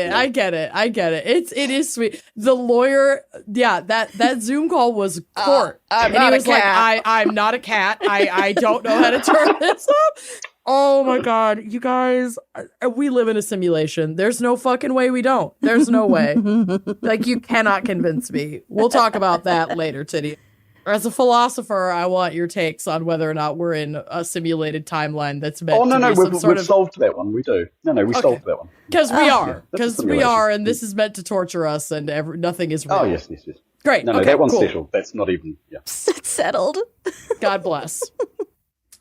it. It is sweet. The lawyer, that Zoom call was court. I'm and not he was a cat. like, I'm not a cat. I don't know how to turn this up. Oh my God, you guys, we live in a simulation. There's no fucking way we don't. There's no way. Like, you cannot convince me. We'll talk about that later, Tiddy. As a philosopher, I want your takes on whether or not we're in a simulated timeline that's meant to be we've solved that one. We do. We solved that one. Because we are. Because we are, and this is meant to torture us, and nothing is real. Oh, yes. Great. No, that one's settled. That's not even, It's settled. God bless.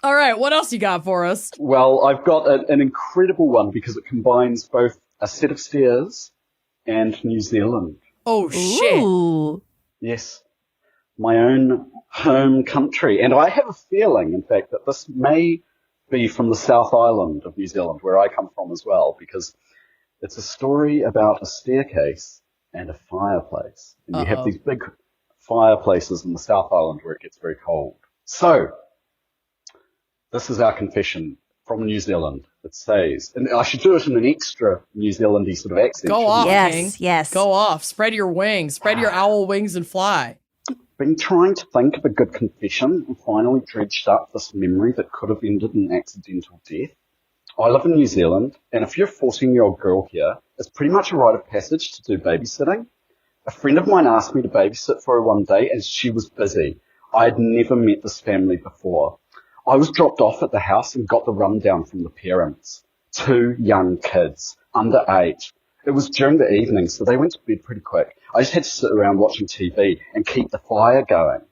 All right, what else you got for us? Well, I've got an incredible one because it combines both a set of stairs, and New Zealand. Oh, shit. Ooh. Yes. My own home country. And I have a feeling, in fact, that this may be from the South Island of New Zealand, where I come from as well, because it's a story about a staircase and a fireplace. And you have these big fireplaces in the South Island where it gets very cold. So, this is our confession from New Zealand. It says, and I should do it in an extra New Zealandy sort of accent. Go off, King. Yes. Go off. Spread your wings. Spread your owl wings and fly. Been trying to think of a good confession and finally dredged up this memory that could have ended in accidental death. I live in New Zealand, and if you're a 14-year-old girl here, it's pretty much a rite of passage to do babysitting. A friend of mine asked me to babysit for her one day, and she was busy. I had never met this family before. I was dropped off at the house and got the rundown from the parents. 2 young kids, under 8. It was during the evening, so they went to bed pretty quick. I just had to sit around watching TV and keep the fire going.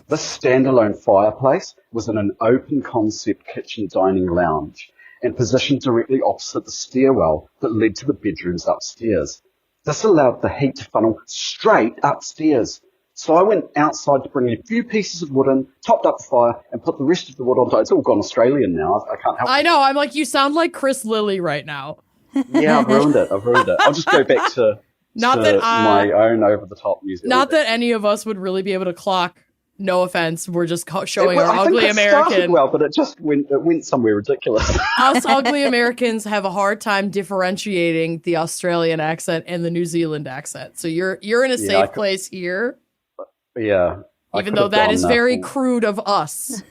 This standalone fireplace was in an open-concept kitchen dining lounge and positioned directly opposite the stairwell that led to the bedrooms upstairs. This allowed the heat to funnel straight upstairs. So I went outside to bring a few pieces of wood in, topped up the fire, and put the rest of the wood on. It's all gone Australian now. I can't help it. I know. I'm like, you sound like Chris Lilly right now. Yeah, I've ruined it. I'll just go back to my own over-the-top New Zealand. Not that any of us would really be able to clock. No offense, we're just showing our ugly American. Started well, but it went somewhere ridiculous. Us ugly Americans have a hard time differentiating the Australian accent and the New Zealand accent. So you're in a safe place here. Yeah. Even though that is very crude of us.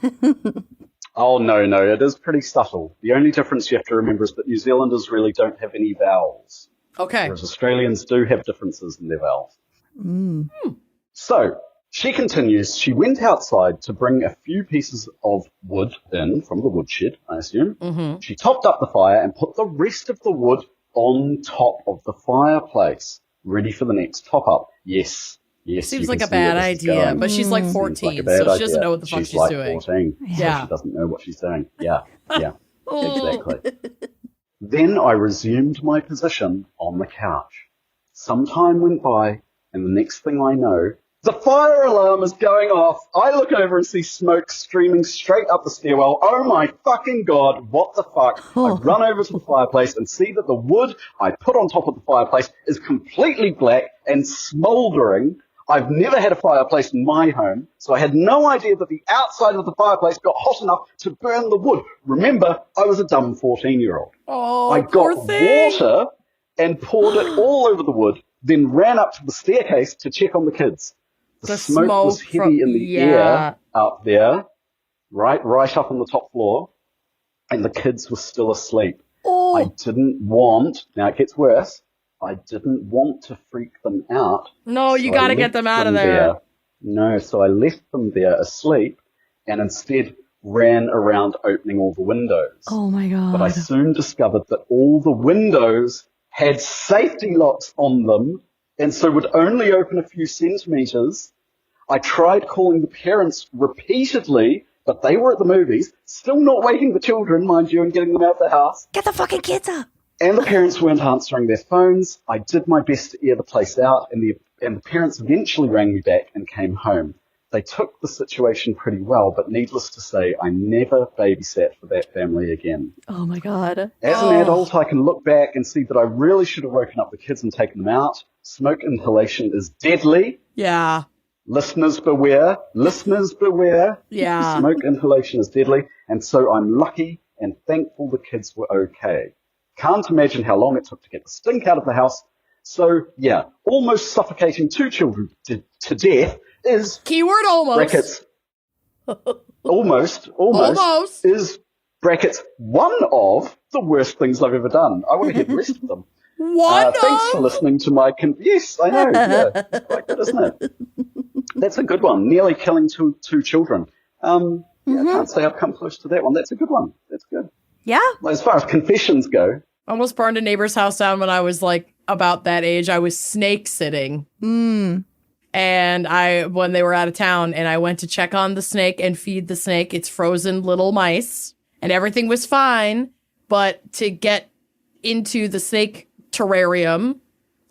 Oh, no, it is pretty subtle. The only difference you have to remember is that New Zealanders really don't have any vowels. Okay. Whereas Australians do have differences in their vowels. So, she continues, she went outside to bring a few pieces of wood in from the woodshed, I assume. Mm-hmm. She topped up the fire and put the rest of the wood on top of the fireplace, ready for the next top-up. Yes. Seems like a bad idea, but she's like 14, so she doesn't know what the fuck she's like doing. 14, so she doesn't know what she's doing. Yeah, exactly. Then I resumed my position on the couch. Some time went by, and the next thing I know, the fire alarm is going off. I look over and see smoke streaming straight up the stairwell. Oh my fucking God, what the fuck? I run over to the fireplace and see that the wood I put on top of the fireplace is completely black and smouldering. I've never had a fireplace in my home, so I had no idea that the outside of the fireplace got hot enough to burn the wood. Remember, I was a dumb 14-year-old. Oh, I got water and poured it all over the wood, then ran up to the staircase to check on the kids. The smoke was heavy in the air up there, right up on the top floor, and the kids were still asleep. Oh. I didn't want, now it gets worse, I didn't want to freak them out. No, you gotta get them out of there. No, so I left them there asleep and instead ran around opening all the windows. Oh my God. But I soon discovered that all the windows had safety locks on them and so would only open a few centimeters. I tried calling the parents repeatedly, but they were at the movies, still not waking the children, mind you, and getting them out of the house. Get the fucking kids up. And the parents weren't answering their phones. I did my best to air the place out, and the parents eventually rang me back and came home. They took the situation pretty well, but needless to say, I never babysat for that family again. Oh my God. As an adult, I can look back and see that I really should have woken up the kids and taken them out. Smoke inhalation is deadly. Yeah. Listeners beware. Yeah. Smoke inhalation is deadly. And so I'm lucky and thankful the kids were okay. Can't imagine how long it took to get the stink out of the house. So, yeah, almost suffocating 2 children to death is... Keyword almost. Brackets. Almost. Is, brackets, one of the worst things I've ever done. I want to hear the rest of them. Thanks for listening to my... Yes, I know. Yeah, it's quite good, isn't it? That's a good one. Nearly killing two children. I can't say I've come close to that one. That's a good one. That's good. Yeah. As far as confessions go. Almost burned a neighbor's house down when I was like about that age. I was snake sitting. And when they were out of town, and I went to check on the snake and feed the snake its frozen little mice, and everything was fine. But to get into the snake terrarium.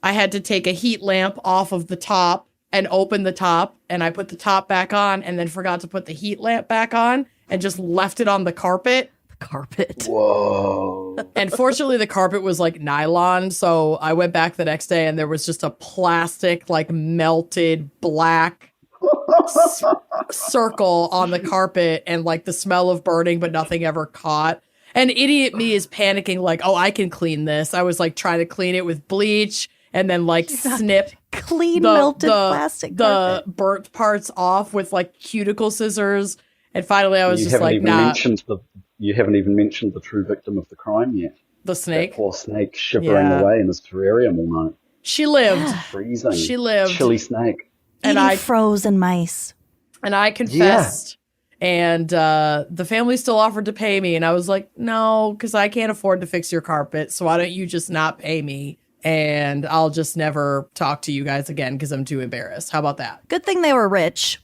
I had to take a heat lamp off of the top and open the top, and I put the top back on and then forgot to put the heat lamp back on and just left it on the carpet. Carpet. Whoa. And fortunately, the carpet was like nylon, so I went back the next day and there was just a plastic, like melted black circle on the carpet and like the smell of burning, but nothing ever caught. And idiot me is panicking like, oh, I can clean this. I was like trying to clean it with bleach and then like snip melted plastic the burnt parts off with like cuticle scissors. And finally I was just like, nah. You haven't even mentioned the true victim of the crime yet. The snake? That poor snake shivering away in his terrarium all night. She lived. Freezing. She lived. Chilly snake. And I frozen mice. And I confessed. Yeah. And the family still offered to pay me. And I was like, no, because I can't afford to fix your carpet. So why don't you just not pay me? And I'll just never talk to you guys again because I'm too embarrassed. How about that? Good thing they were rich.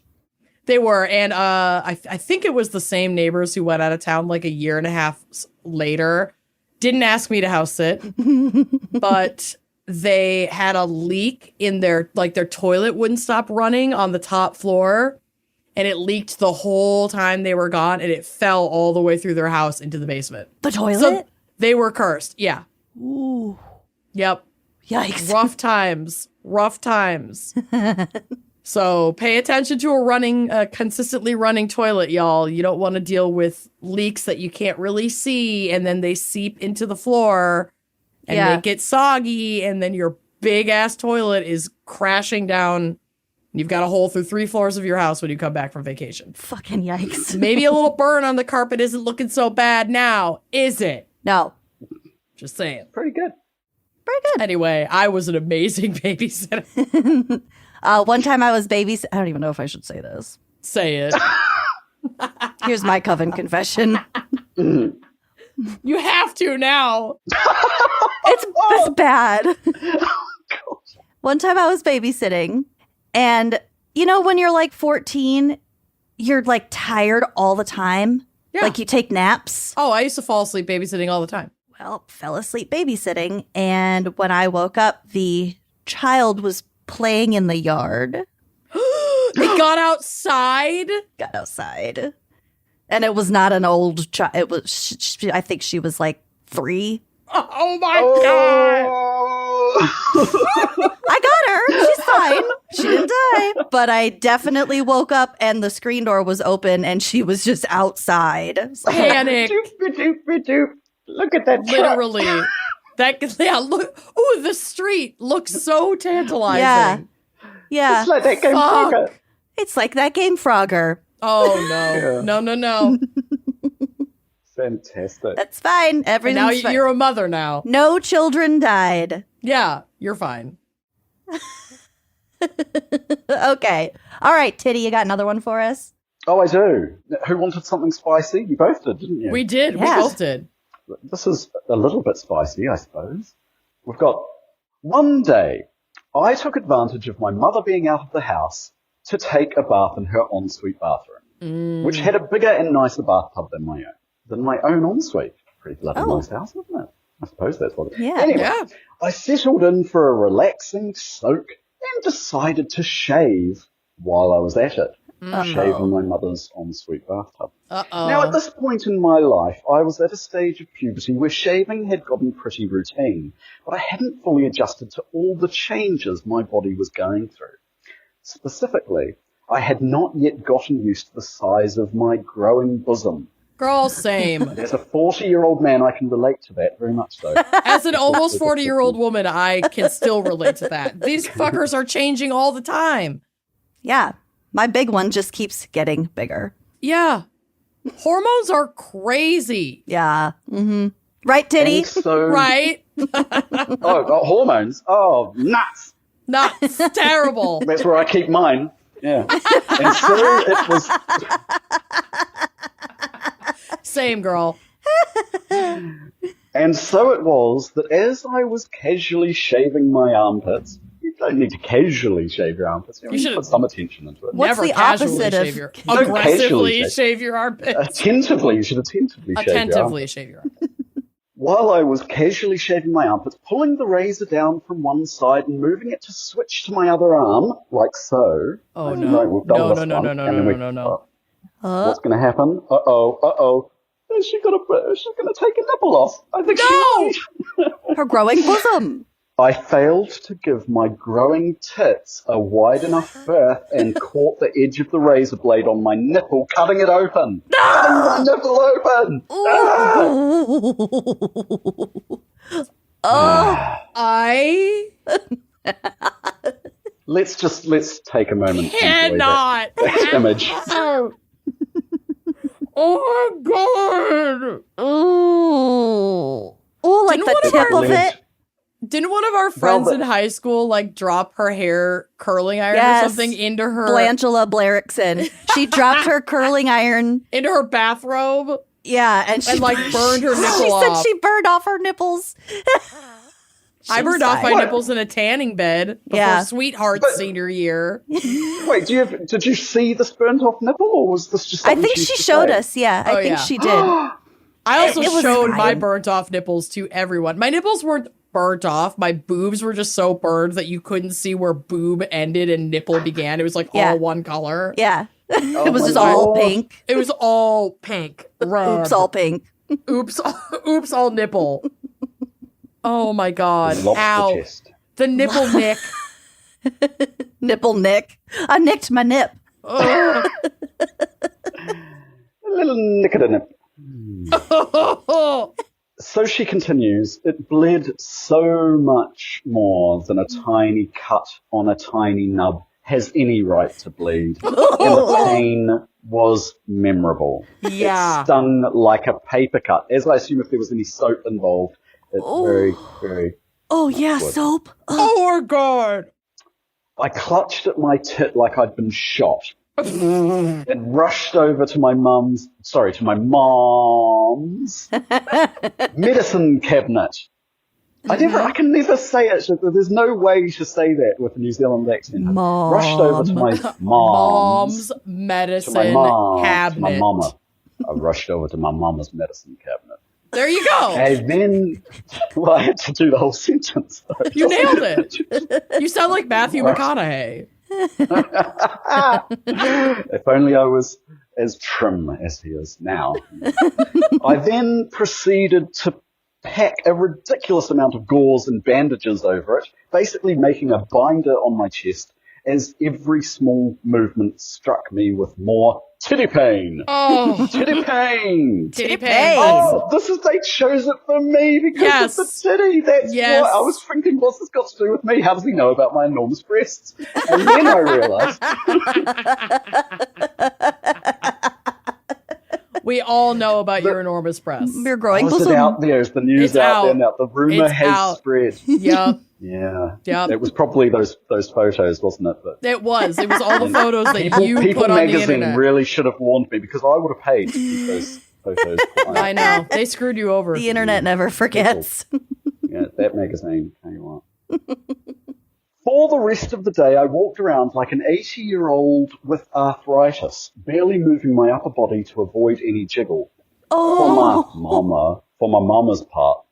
They were. And I think it was the same neighbors who went out of town like a year and a half later. Didn't ask me to house sit, but they had a leak in their toilet wouldn't stop running on the top floor. And it leaked the whole time they were gone. And it fell all the way through their house into the basement. The toilet? So they were cursed. Yeah. Ooh. Yep. Yikes. Rough times. Rough times. So pay attention to a consistently running toilet, y'all. You don't want to deal with leaks that you can't really see, and then they seep into the floor, and they get soggy, and then your big-ass toilet is crashing down. You've got a hole through 3 floors of your house when you come back from vacation. Fucking yikes. Maybe a little burn on the carpet isn't looking so bad now, is it? No. Just saying. Pretty good. Pretty good. Anyway, I was an amazing babysitter. One time I was I don't even know if I should say this. Say it. Here's my coven confession. You have to now. It's bad. One time I was babysitting, and you know when you're like 14, you're like tired all the time? Yeah. Like you take naps? Oh, I used to fall asleep babysitting all the time. Well, fell asleep babysitting, and when I woke up, the child was playing in the yard. It got outside? Got outside. And it was not an old child. It was, I think she was like 3. Oh my God. I got her. She's fine. She didn't die. But I definitely woke up and the screen door was open and she was just outside. Panic. Look at that. Literally. Look. Ooh, the street looks so tantalizing. Yeah. Yeah. It's like that game Frogger. It's like that game Frogger. Oh, no. Yeah. No. Fantastic. That's fine. Everything's fine. You're a mother now. No children died. Yeah, you're fine. Okay. All right, Tiddy, you got another one for us? Oh, I do. Who wanted something spicy? You both did, didn't you? We did. Yeah. We both did. This is a little bit spicy, I suppose. We've got one day, I took advantage of my mother being out of the house to take a bath in her ensuite bathroom, which had a bigger and nicer bathtub than my own ensuite. Pretty bloody nice house, isn't it? I suppose that's what it is. Yeah. Anyway, I settled in for a relaxing soak and decided to shave while I was at it. Shave in my mother's ensuite bathtub. Now, at this point in my life, I was at a stage of puberty where shaving had gotten pretty routine, but I hadn't fully adjusted to all the changes my body was going through. Specifically, I had not yet gotten used to the size of my growing bosom. Girl, same. As a 40-year-old man, I can relate to that very much so. As an almost 40-year-old woman, I can still relate to that. These fuckers are changing all the time. Yeah. My big one just keeps getting bigger. Yeah. Hormones are crazy. Yeah. Mm-hmm. Right, Tiddy? Right. Hormones? Oh, nuts. Nuts. Terrible. That's where I keep mine. Yeah. And so it was... Same, girl. And so it was that as I was casually shaving my armpits, you don't need to casually shave your armpits. You should put some attention into it. What's the opposite of aggressively shave your armpits? Attentively, you should attentively shave your armpits. Shave your armpits. while I was casually shaving my armpits, pulling the razor down from one side and moving it to switch to my other arm, like so. Oh, We've no. done No. What's going to happen? Uh-oh. She's going to take a nipple off. I think Her growing bosom. I failed to give my growing tits a wide enough berth and caught the edge of the razor blade on my nipple, cutting it open. Cutting my nipple open. Let's take a moment to enjoy that image. Oh my god! Oh, like the tip of it. Didn't one of our friends in high school like drop her hair curling iron or something into her? Blangela Blarickson. She dropped her curling iron into her bathrobe. Yeah, and like burned her nipple off. She said she burned off her nipples. I burned off my nipples in a tanning bed before Sweetheart's senior year. Wait, did you see this burnt off nipple, or was this just something I think she showed us, I think she did. I also showed my burnt off nipples to everyone. My nipples weren't burnt off. My boobs were just so burned that you couldn't see where boob ended and nipple began. It was like all one color. Yeah. It was just all pink. It was all pink. Red. Oops, all pink. Oops, all nipple. Oh my god. Ow. The nipple nick. Nipple nick. I nicked my nip. A little nick of the nip. So she continues, it bled so much more than a tiny cut on a tiny nub has any right to bleed. And the pain was memorable. Yeah. It stung like a paper cut. As I assume if there was any soap involved, it's very, very... Oh, yeah, soap. Oh, my God. I clutched at my tit like I'd been shot. And rushed over to my mom's medicine cabinet. I can never say it. There's no way to say that with a New Zealand accent. Rushed over to my mom's medicine cabinet. To my mama. I rushed over to my mama's medicine cabinet. There you go. And then, I had to do the whole sentence. You nailed it. You sound like Matthew McConaughey. If only I was as trim as he is now. I then proceeded to pack a ridiculous amount of gauze and bandages over it, basically making a binder on my chest as every small movement struck me with more titty pain. Oh. Titty pain. Titty pain. Oh, they chose it for me because of the titty. That's what I was thinking. What's this got to do with me? How does he know about my enormous breasts? And then I realized. We all know about your enormous breasts. Your growing bosom. Is it out there? Is the news out there now? The rumor has spread. Yep. Yeah. Yep. It was probably those photos, wasn't it? But it was all the photos that you put on the internet. People magazine really should have warned me because I would have paid to use those photos. I know. They screwed you over. The internet never forgets. Yeah, that magazine. Tell you what. For the rest of the day, I walked around like an 80-year-old with arthritis, barely moving my upper body to avoid any jiggle. Oh. For my mama's part,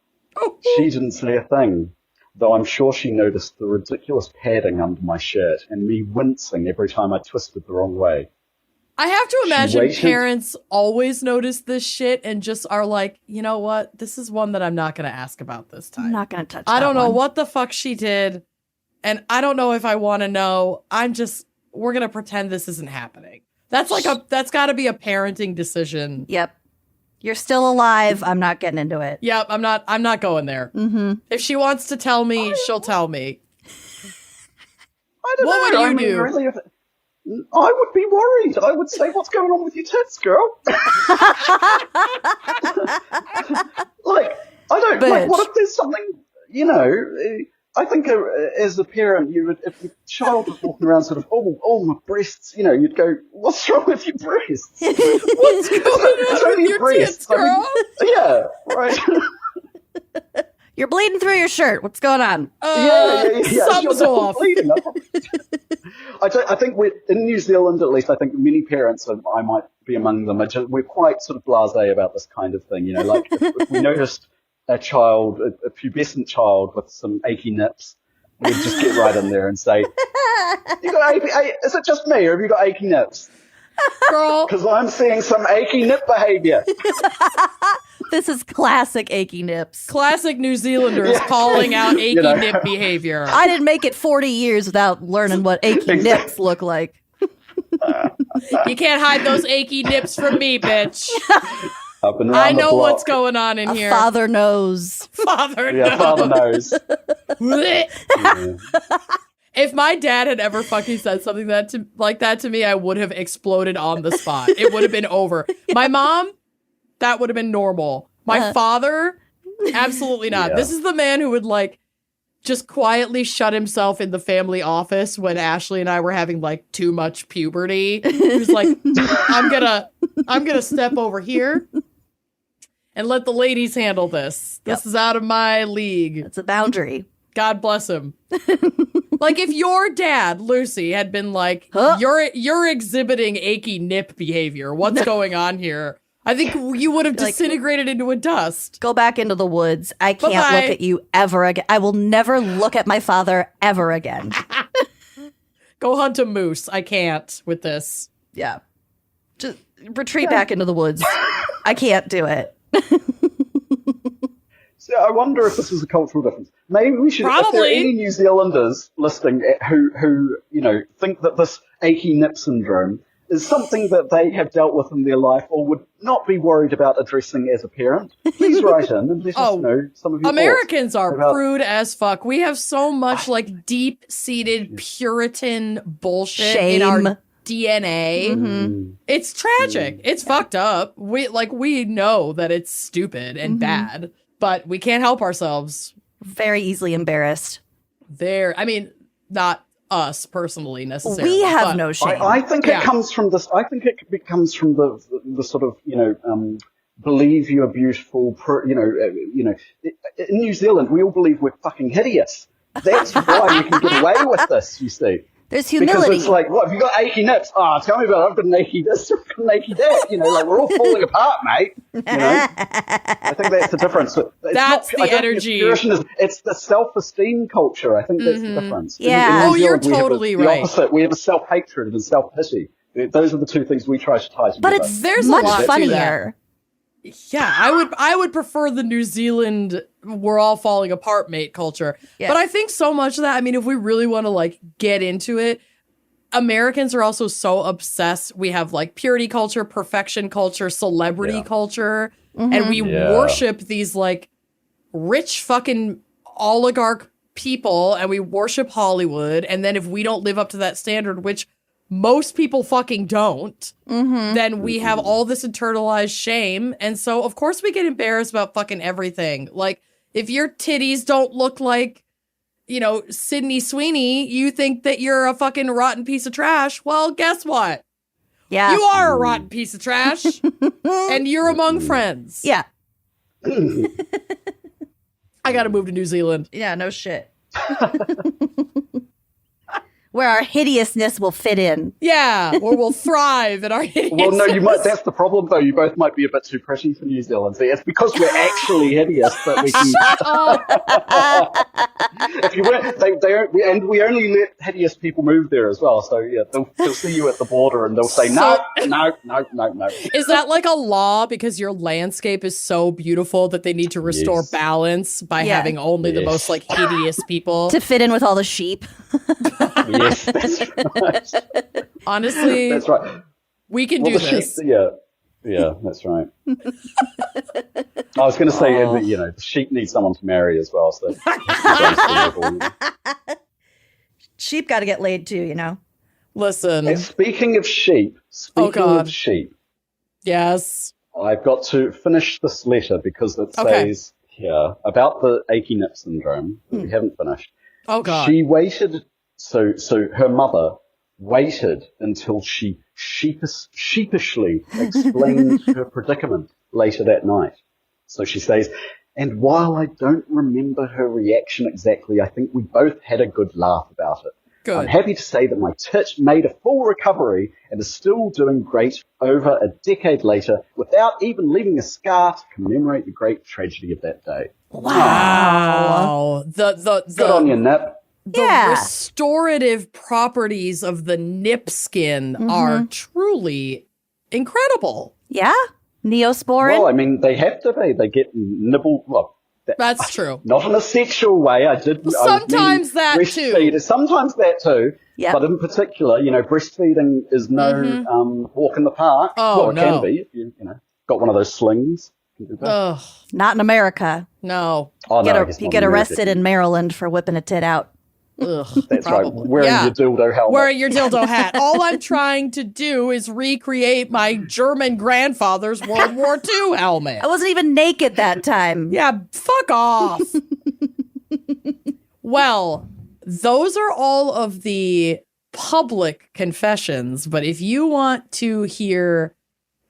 she didn't say a thing, though I'm sure she noticed the ridiculous padding under my shirt and me wincing every time I twisted the wrong way. I have to imagine parents always notice this shit and just are like, you know what? This is one that I'm not going to ask about this time. I'm not going to touch I don't know what the fuck she did. And I don't know if I want to know. We're going to pretend this isn't happening. That's that's got to be a parenting decision. Yep. You're still alive. I'm not getting into it. Yep. I'm not going there. Mm-hmm. If she wants to tell me, she'll tell me. I don't know. What would you do? Really, I would be worried. I would say, what's going on with your tits, girl? What if there's something, I think as a parent, if your child was walking around sort of, oh, my breasts, you'd go, what's wrong with your breasts? What's going on with your tits, girl? Yeah, right. You're bleeding through your shirt. What's going on? Yeah. Something's off. Bleeding. I think in New Zealand, at least, I think many parents, and I might be among them, we're quite sort of blasé about this kind of thing. If we noticed a child, a pubescent child with some achy nips, we'd just get right in there and say, "You got is it just me, or have you got achy nips?" Girl, because I'm seeing some achy nip behavior. This is classic achy nips. Classic New Zealanders calling out achy nip behavior. I didn't make it 40 years without learning what achy nips look like. You can't hide those achy nips from me, bitch. I know what's going on in here. Father knows. Father knows. Yeah, father knows. If my dad had ever fucking said something like that to me, I would have exploded on the spot. It would have been over. My mom, that would have been normal. My father, absolutely not. Yeah. This is the man who would like just quietly shut himself in the family office when Ashley and I were having like too much puberty. He was like, I'm gonna step over here and let the ladies handle this. This is out of my league. It's a boundary. God bless him. Like if your dad, Lucy, had been like, you're exhibiting achy nip behavior. What's going on here? I think you would have disintegrated into a dust. Go back into the woods. I can't look at you ever again. I will never look at my father ever again. Go hunt a moose. I can't with this. Yeah. Just retreat back into the woods. I can't do it. So I wonder if this is a cultural difference. Maybe we should, if there are any New Zealanders listening who think that this achy nip syndrome is something that they have dealt with in their life or would not be worried about addressing as a parent, please write in and let us know some of your Americans thoughts are prude as fuck. We have so much like deep-seated Puritan bullshit in our DNA. Mm-hmm. It's tragic. It's fucked up. We know that it's stupid and bad, but we can't help ourselves. Very easily embarrassed. Not us personally necessarily. We have no shame. I think it comes from this. I think it comes from the sort of believe you are beautiful. In New Zealand, we all believe we're fucking hideous. That's why we can get away with this. You see. There's humility. Because it's like, what, have you got achy nips? Oh, tell me about it. I've got an achy this, I've got an achy that. We're all falling apart, mate. I think that's the difference. That's the energy. It's the self-esteem culture. I think that's the difference. Yeah. You're totally right. The opposite. We have a self-hatred and self-pity. Those are the two things we try to tie together. But there's much funnier. Yeah, I would prefer the New Zealand we're all falling apart mate culture. Yeah. But I think so much of that, if we really want to get into it, Americans are also so obsessed. We have purity culture, perfection culture, celebrity culture, and we worship these rich fucking oligarch people, and we worship Hollywood. And then if we don't live up to that standard, which most people fucking don't, then we have all this internalized shame. And so, of course, we get embarrassed about fucking everything. If your titties don't look like, Sydney Sweeney, you think that you're a fucking rotten piece of trash. Well, guess what? Yeah. You are a rotten piece of trash, and you're among friends. Yeah. I gotta move to New Zealand. Yeah, no shit. Where our hideousness will fit in. Yeah, where we'll thrive in our hideousness. Well, no, that's the problem, though. You both might be a bit too pretty for New Zealand. See, it's because we're actually hideous that we can... If you weren't, and we only let hideous people move there as well. So, yeah, they'll see you at the border and they'll say, no. Is that like a law because your landscape is so beautiful that they need to restore balance by having only the most hideous people? To fit in with all the sheep. Yes, that's right. Honestly, that's right. We can do this. Yeah, that's right. I was going to say, the sheep need someone to marry as well. So sheep got to get laid too, Listen. And speaking of sheep, yes, I've got to finish this letter because it says here about the achy nip syndrome that we haven't finished. Oh God, she waited. So her mother waited until she sheepishly explained her predicament later that night. So she says, and while I don't remember her reaction exactly, I think we both had a good laugh about it. Good. I'm happy to say that my tit made a full recovery and is still doing great over a decade later without even leaving a scar to commemorate the great tragedy of that day. Wow. Good on you, Nip. The restorative properties of the nip skin are truly incredible. Yeah. Neosporin. Well, I mean, they have to be. They get nibbled. Well, that's true. Not in a sexual way. Sometimes that too. Sometimes that too. Yep. But in particular, breastfeeding is no walk in the park. Oh, well, it can be if you got one of those slings. Ugh. Not in America. No. Oh, You get arrested in Maryland for whipping a tit out. Ugh, that's probably. right. Wearing your dildo helmet. Wearing your dildo hat. All I'm trying to do is recreate my German grandfather's World War II helmet. I wasn't even naked that time. Yeah, fuck off. Well, those are all of the public confessions, but if you want to hear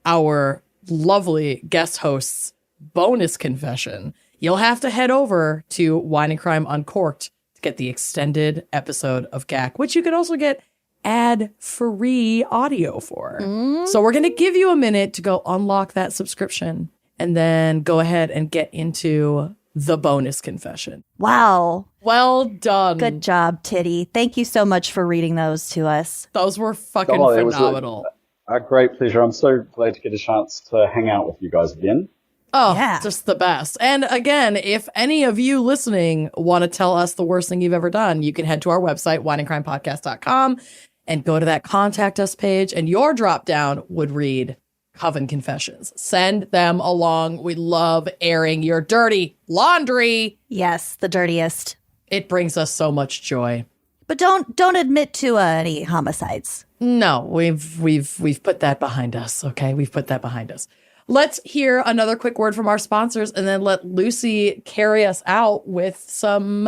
our lovely guest host's bonus confession, you'll have to head over to Wine and Crime Uncorked to get the extended episode of GACC, which you can also get ad-free audio for. So we're going to give you a minute to go unlock that subscription and then go ahead and get into the bonus confession. Wow. Well done. Good job, Tiddy. Thank you so much for reading those to us. Those were fucking phenomenal. A great pleasure. I'm so glad to get a chance to hang out with you guys again. Oh, yeah. Just the best. And again, if any of you listening want to tell us the worst thing you've ever done, you can head to our website, wineandcrimepodcast.com, and go to that contact us page, and your drop down would read Coven Confessions. Send them along. We love airing your dirty laundry. Yes, the dirtiest. It brings us so much joy. But don't admit to any homicides. No, we've put that behind us. Okay, we've put that behind us. Let's hear another quick word from our sponsors, and then let Lucy carry us out with some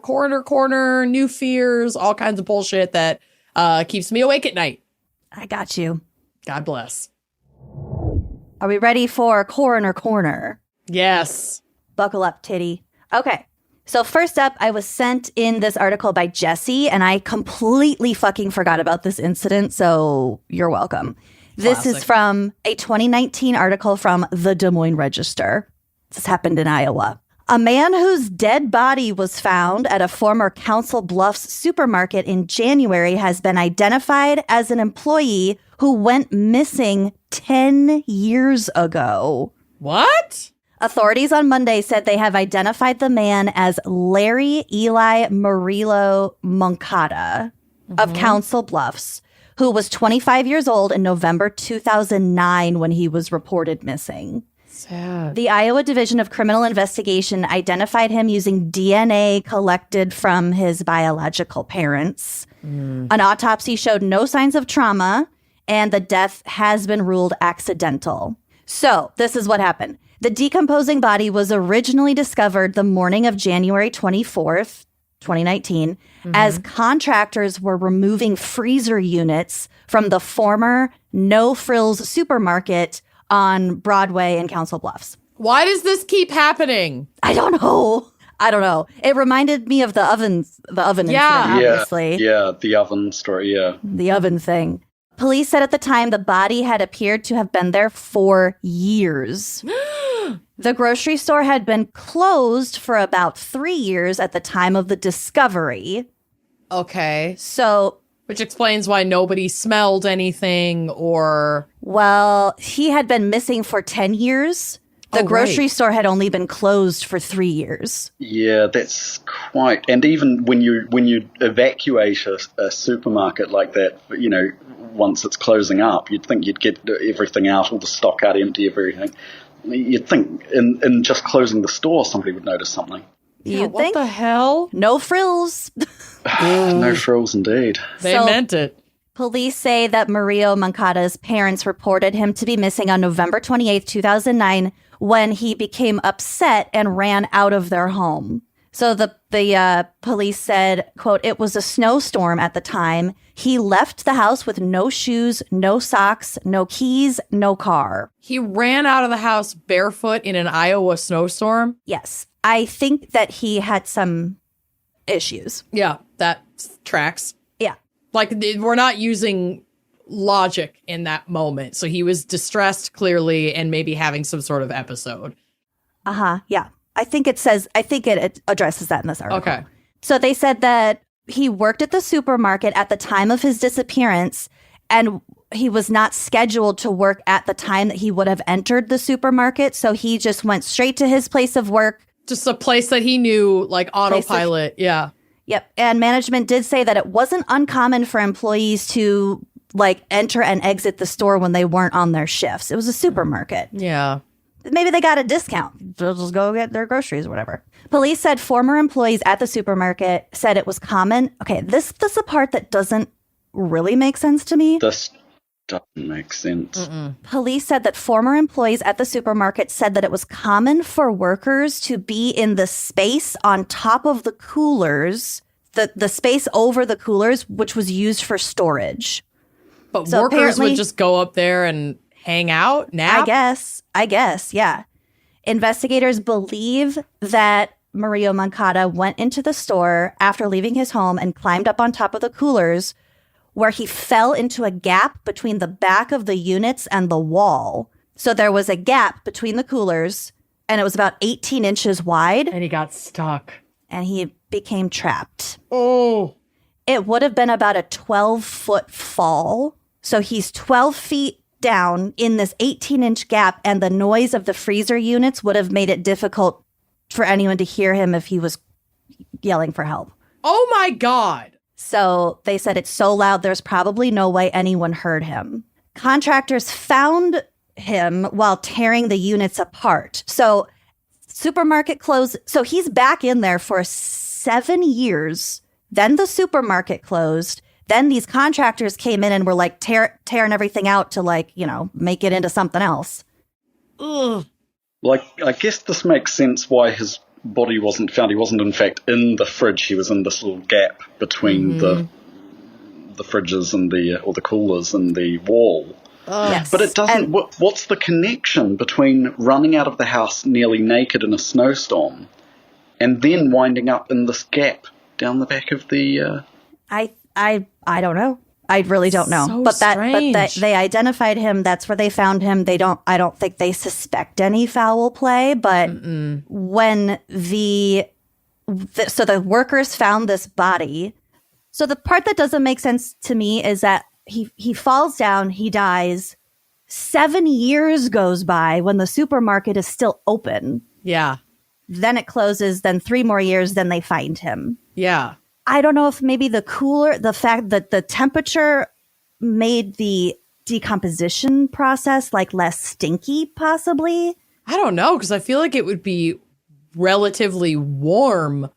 Coroner Corner, new fears, all kinds of bullshit that keeps me awake at night. I got you. God bless. Are we ready for Coroner Corner? Yes. Buckle up, Tiddy. Okay. So first up, I was sent in this article by Jesse, and I completely fucking forgot about this incident, so you're welcome. This is from a 2019 article from the Des Moines Register. This happened in Iowa. A man whose dead body was found at a former Council Bluffs supermarket in January has been identified as an employee who went missing 10 years ago. What? Authorities on Monday said they have identified the man as Larry Eli Murillo Moncada of Council Bluffs, who was 25 years old in November 2009 when he was reported missing. Sad. The Iowa Division of Criminal Investigation identified him using DNA collected from his biological parents. An autopsy showed no signs of trauma, and the death has been ruled accidental. So, this is what happened. The decomposing body was originally discovered the morning of January 24th, 2019, as contractors were removing freezer units from the former No Frills supermarket on Broadway in Council Bluffs. Why does this keep happening? I don't know. It reminded me of the oven incident, obviously. Yeah, the oven story, yeah. The oven thing. Police said at the time the body had appeared to have been there for years. The grocery store had been closed for about 3 years at the time of the discovery. Okay. So, which explains why nobody smelled anything or... Well, he had been missing for 10 years. The grocery store had only been closed for 3 years. Yeah, that's quite... And even when you evacuate a supermarket like that, once it's closing up, you'd think you'd get everything out, all the stock out, empty everything. You'd think in just closing the store, somebody would notice something. You'd what think? The hell? No frills. No frills indeed. They meant it. Police say that Murillo Moncada's parents reported him to be missing on November 28th, 2009, when he became upset and ran out of their home. So the police said, quote, it was a snowstorm at the time. He left the house with no shoes, no socks, no keys, no car. He ran out of the house barefoot in an Iowa snowstorm? Yes. I think that he had some issues. Yeah, that tracks. Like, we're not using logic in that moment. So he was distressed, clearly, and maybe having some sort of episode. Yeah. I think it addresses that in this article. Okay. So they said that he worked at the supermarket at the time of his disappearance, and he was not scheduled to work at the time that he would have entered the supermarket. So he just went straight to his place of work. Just a place that he knew, like autopilot. Yeah. Yep. And management did say that it wasn't uncommon for employees to like enter and exit the store when they weren't on their shifts. It was a supermarket. Yeah. Maybe they got a discount. They'll just go get their groceries or whatever. Police said former employees at the supermarket said it was common. Okay, this is the part that doesn't really make sense to me. This doesn't make sense. Police said that former employees at the supermarket said that it was common for workers to be in the space on top of the coolers, the space over the coolers, which was used for storage. But so workers would just go up there and hang out, nap? I guess, yeah. Investigators believe that Mario Moncada went into the store after leaving his home and climbed up on top of the coolers, where he fell into a gap between the back of the units and the wall. So there was a gap between the coolers, and it was about 18 inches wide. And he got stuck. And he became trapped. Oh. It would have been about a 12-foot fall. So he's 12 feet down in this 18-inch gap, and the noise of the freezer units would have made it difficult for anyone to hear him if he was yelling for help. Oh, my God. So they said it's so loud, there's probably no way anyone heard him. Contractors found him while tearing the units apart. So supermarket closed. So he's back in there for 7 years. Then the supermarket closed. Then these contractors came in and were like tearing everything out to like, you know, make it into something else. Ugh. Like, I guess this makes sense why his body wasn't found. He wasn't, in fact, in the fridge. He was in this little gap between the fridges and the coolers and the wall. Yes. But it doesn't. What's the connection between running out of the house nearly naked in a snowstorm and then winding up in this gap down the back of the? I don't know. I really don't know. So but strange. they identified him. That's where they found him. I don't think they suspect any foul play. But when the workers found this body, so the part that doesn't make sense to me is that he falls down, he dies. 7 years goes by when the supermarket is still open. Yeah. Then it closes. Then 3 more years. Then they find him. Yeah. I don't know if maybe the fact that the temperature made the decomposition process like less stinky, possibly. I don't know, because I feel like it would be relatively warm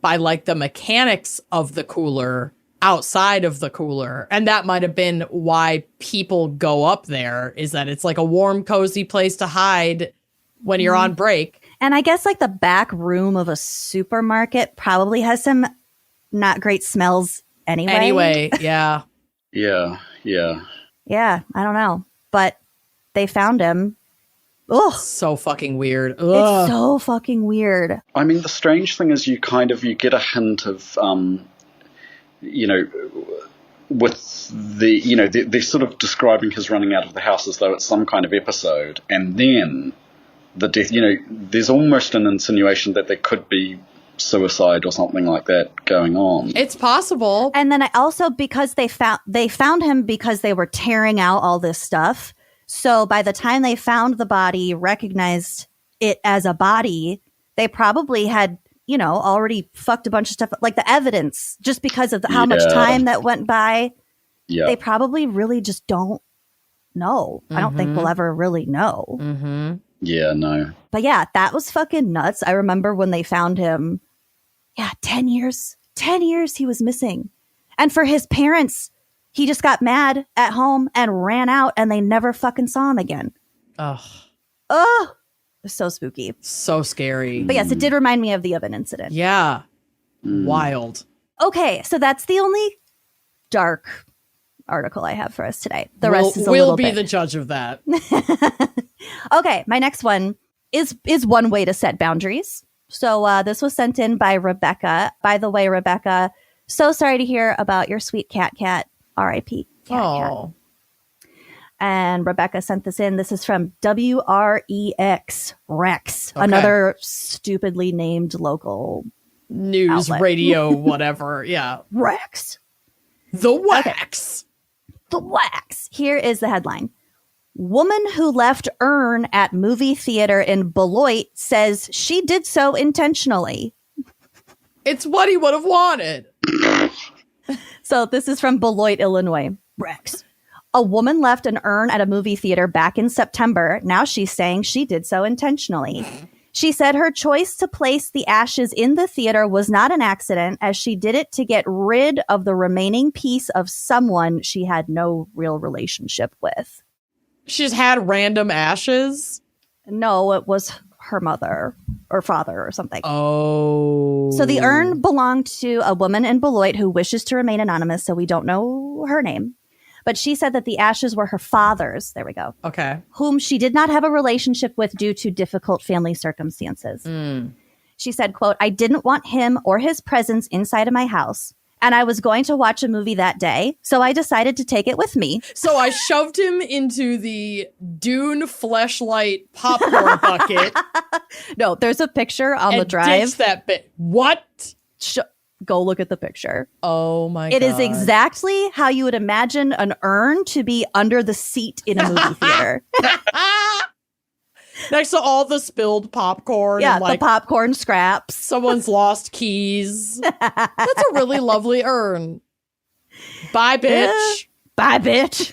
by like the mechanics of the cooler outside of the cooler. And that might have been why people go up there, is that it's like a warm, cozy place to hide when you're on break. And I guess like the back room of a supermarket probably has some not great smells anyway. Yeah. Yeah. Yeah, I don't know. But they found him. Ugh. So fucking weird. Ugh. It's so fucking weird. I mean, the strange thing is you get a hint of, with the, they're sort of describing his running out of the house as though it's some kind of episode. And then the death, there's almost an insinuation that there could be suicide or something like that going on. It's possible. And then I also, because they found him because they were tearing out all this stuff. So by the time they found the body, recognized it as a body, they probably had, already fucked a bunch of stuff. Like the evidence, just because of how much time that went by, they probably really just don't know. I don't think we'll ever really know. Mm-hmm. Yeah, no. But yeah, that was fucking nuts. I remember when they found him. Yeah, 10 years. 10 years he was missing. And for his parents, he just got mad at home and ran out, and they never fucking saw him again. Ugh. Oh, it was so spooky. So scary. But yes, it did remind me of the oven incident. Yeah. Wild. Okay, so that's the only dark article I have for us today. The rest is a little bit. We'll be the judge of that. Okay, my next one is one way to set boundaries. So this was sent in by Rebecca. By the way, Rebecca, So sorry to hear about your sweet cat. R.I.P. cat. And Rebecca sent this in. This is from WREX, Rex, another stupidly named local news outlet. Radio, whatever. Yeah. Rex. The Wax. Okay. The Wax. Here is the headline. Woman who left urn at movie theater in Beloit says she did so intentionally. It's what he would have wanted. So this is from Beloit, Illinois. Rex. A woman left an urn at a movie theater back in September. Now she's saying she did so intentionally. She said her choice to place the ashes in the theater was not an accident, as she did it to get rid of the remaining piece of someone she had no real relationship with. She's had random ashes? No, it was her mother or father or something. Oh. So the urn belonged to a woman in Beloit who wishes to remain anonymous, so we don't know her name. But she said that the ashes were her father's. There we go. Okay. Whom she did not have a relationship with due to difficult family circumstances. She said, quote, I didn't want him or his presence inside of my house. And I was going to watch a movie that day, so I decided to take it with me. So I shoved him into the Dune Fleshlight popcorn bucket. No, there's a picture on the drive. Ditched that bit. What? Go look at the picture. Oh my God. It is exactly how you would imagine an urn to be under the seat in a movie theater. Next to all the spilled popcorn. Yeah, and like the popcorn scraps. someone's lost keys. That's a really lovely urn. Bye, bitch. Bye, bitch.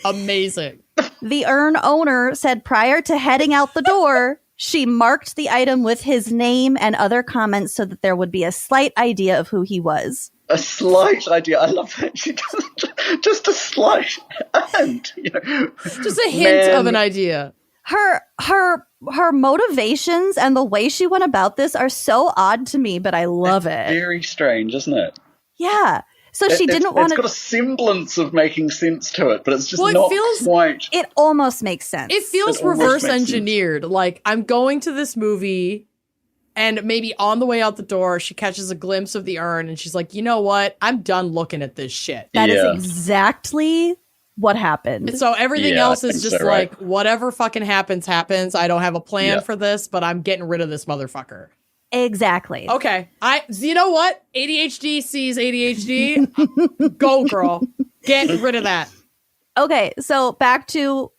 Amazing. The urn owner said prior to heading out the door, she marked the item with his name and other comments so that there would be a slight idea of who he was. A slight idea. I love that. She doesn't just a slight and just a hint of an idea. Her motivations and the way she went about this are so odd to me, but I love it. Very strange, isn't it? Yeah. So she didn't want to. It's got a semblance of making sense to it, but it's just Well, not quite. It almost makes sense. It feels reverse engineered. Like, I'm going to this movie, and maybe on the way out the door, she catches a glimpse of the urn, and she's like, you know what? I'm done looking at this shit. That is exactly what happened. And so everything else is just like, whatever fucking happens, happens. I don't have a plan for this, but I'm getting rid of this motherfucker. Exactly. Okay. You know what? ADHD sees ADHD. Go, girl. Get rid of that. Okay, so back to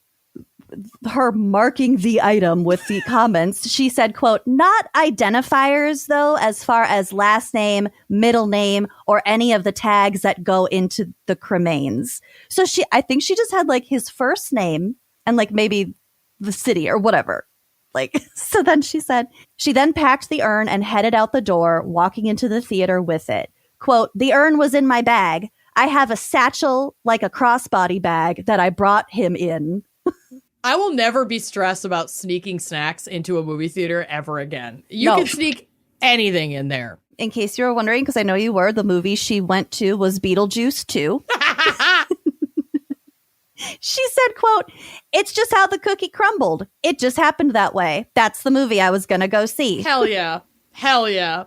her marking the item with the comments. She said, quote, not identifiers, though, as far as last name, middle name, or any of the tags that go into the cremains. So I think she just had like his first name and like maybe the city or whatever. Like, so then she said, she then packed the urn and headed out the door, walking into the theater with it. Quote, the urn was in my bag. I have a satchel, like a crossbody bag, that I brought him in. I will never be stressed about sneaking snacks into a movie theater ever again. You can sneak anything in there. In case you were wondering, because I know you were, the movie she went to was Beetlejuice 2. She said, quote, it's just how the cookie crumbled. It just happened that way. That's the movie I was going to go see. Hell yeah. Hell yeah.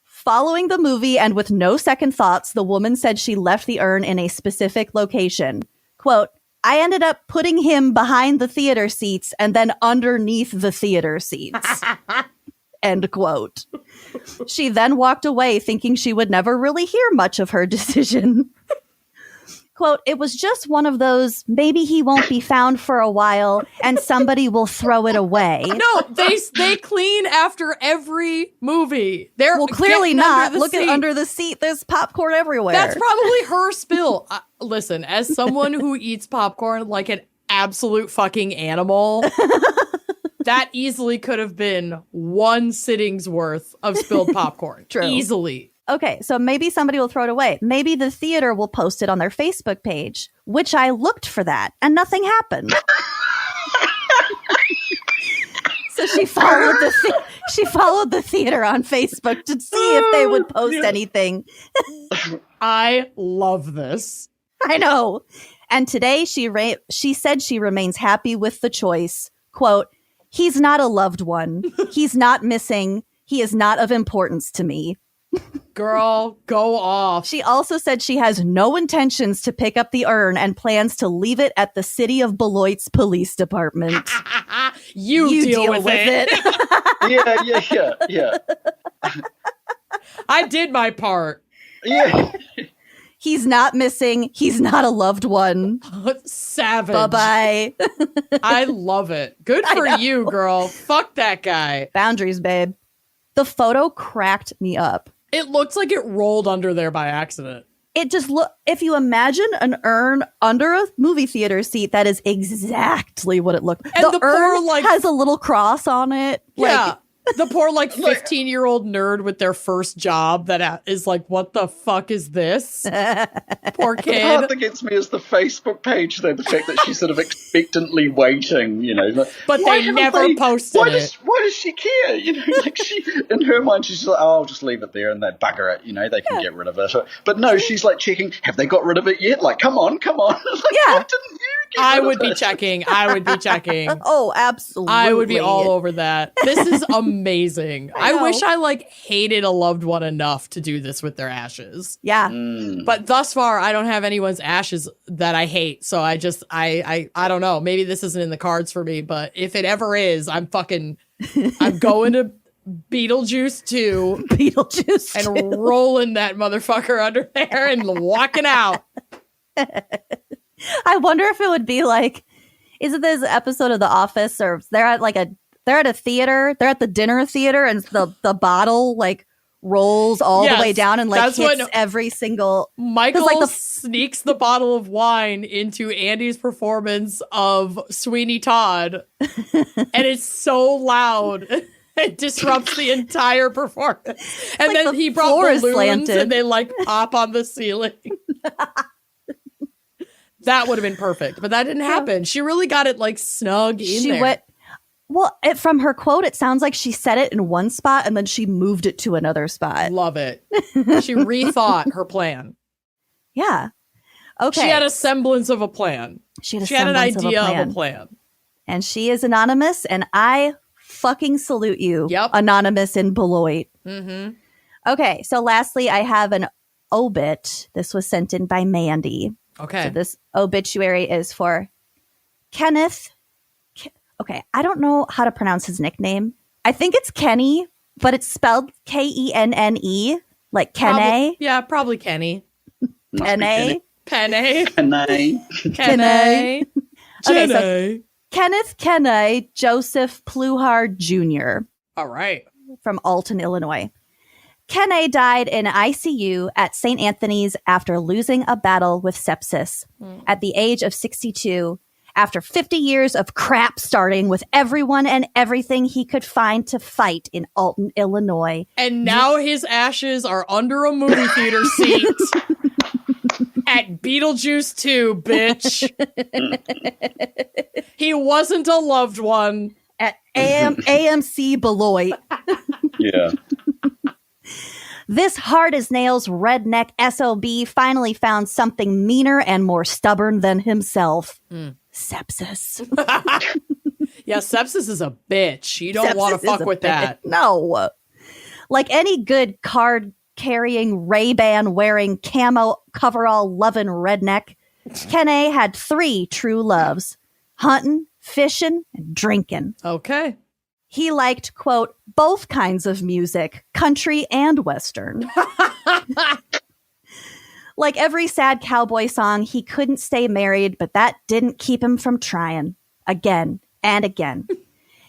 Following the movie and with no second thoughts, the woman said she left the urn in a specific location. Quote, I ended up putting him behind the theater seats and then underneath the theater seats. End quote. She then walked away thinking she would never really hear much of her decision. Quote, it was just one of those, maybe he won't be found for a while and somebody will throw it away. No, they clean after every movie. They're clearly not. Look at under the seat. There's popcorn everywhere. That's probably her spill. Listen, as someone who eats popcorn like an absolute fucking animal, that easily could have been one sitting's worth of spilled popcorn. True. Easily. Okay, so maybe somebody will throw it away. Maybe the theater will post it on their Facebook page, which I looked for that, and nothing happened. So she followed the theater on Facebook to see if they would post anything. I love this. I know. And today she said she remains happy with the choice. Quote, he's not a loved one. He's not missing. He is not of importance to me. Girl, go off. She also said she has no intentions to pick up the urn and plans to leave it at the city of Beloit's police department. You deal with it. Yeah. I did my part. Yeah. He's not missing. He's not a loved one. Savage. Bye-bye. I love it. Good for you, girl. Fuck that guy. Boundaries, babe. The photo cracked me up. It looks like it rolled under there by accident. It just if you imagine an urn under a movie theater seat, that is exactly what it looked like. The urn poor, has a little cross on it. Yeah. The poor 15-year-old nerd with their first job that is like, what the fuck is this? Poor kid. The part that gets me is the Facebook page, though. The fact that she's sort of expectantly waiting, But they never posted it. Why does she care? She, in her mind, she's like, oh, I'll just leave it there and they bugger it. They can get rid of it. But no, she's like checking, have they got rid of it yet? Like, come on. Why didn't you get I rid would of be it? checking. Oh, absolutely. I would be all over that. This is amazing. I wish I hated a loved one enough to do this with their ashes. Yeah. But thus far, I don't have anyone's ashes that I hate. So I don't know. Maybe this isn't in the cards for me, but if it ever is, I'm going to Beetlejuice 2. Beetlejuice and rolling that motherfucker under there and walking out. I wonder if it would be like, isn't this episode of The Office, or they're at a theater, they're at the dinner theater, and the bottle rolls all the way down and hits every single. Michael sneaks the bottle of wine into Andy's performance of Sweeney Todd, and it's so loud. It disrupts the entire performance. And then he brought balloons and they pop on the ceiling. That would have been perfect, but that didn't happen. She really got it snug in there. From her quote, it sounds like she said it in one spot and then she moved it to another spot. Love it. She rethought her plan. Yeah. Okay. She had a semblance of a plan. She had an idea of a plan. And she is anonymous, and I fucking salute you. Yep. Anonymous in Beloit. Mm-hmm. Okay. So lastly, I have an obit. This was sent in by Mandy. Okay. So this obituary is for Kenneth. Okay. I don't know how to pronounce his nickname. I think it's Kenny, but it's spelled Kenne, like Kenne. Probably Kenny. Kenne. Penne. Kenne. Kenne. Okay, so Kenneth Kenne Joseph Pluhar Jr. All right. From Alton, Illinois. Kenne died in ICU at St. Anthony's after losing a battle with sepsis at the age of 62, after 50 years of crap starting with everyone and everything he could find to fight in Alton, Illinois. And now his ashes are under a movie theater seat at Beetlejuice 2, bitch. He wasn't a loved one. At AMC Beloit. Yeah. This hard-as-nails redneck SOB finally found something meaner and more stubborn than himself. Sepsis. Yeah, sepsis is a bitch. You don't want to fuck with that. No. Like any good card-carrying, Ray-Ban-wearing, camo coverall-loving redneck, Kenne had 3 true loves: hunting, fishing, and drinking. Okay. He liked, quote, both kinds of music, country and Western. Like every sad cowboy song, he couldn't stay married, but that didn't keep him from trying again and again.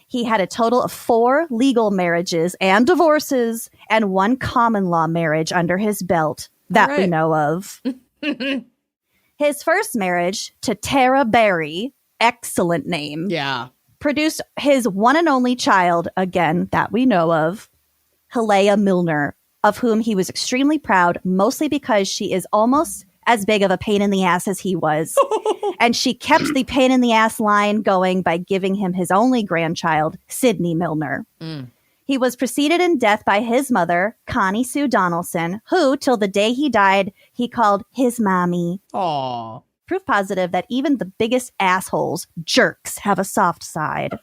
He had a total of 4 legal marriages and divorces and 1 common law marriage under his belt that we know of. His first marriage to Tara Berry, excellent name. Yeah. Produced his one and only child, again, that we know of, Helea Milner, of whom he was extremely proud, mostly because she is almost as big of a pain in the ass as he was. And she kept the pain in the ass line going by giving him his only grandchild, Sydney Milner. He was preceded in death by his mother, Connie Sue Donaldson, who, till the day he died, he called his mommy. Aww. Proof positive that even the biggest assholes, jerks, have a soft side.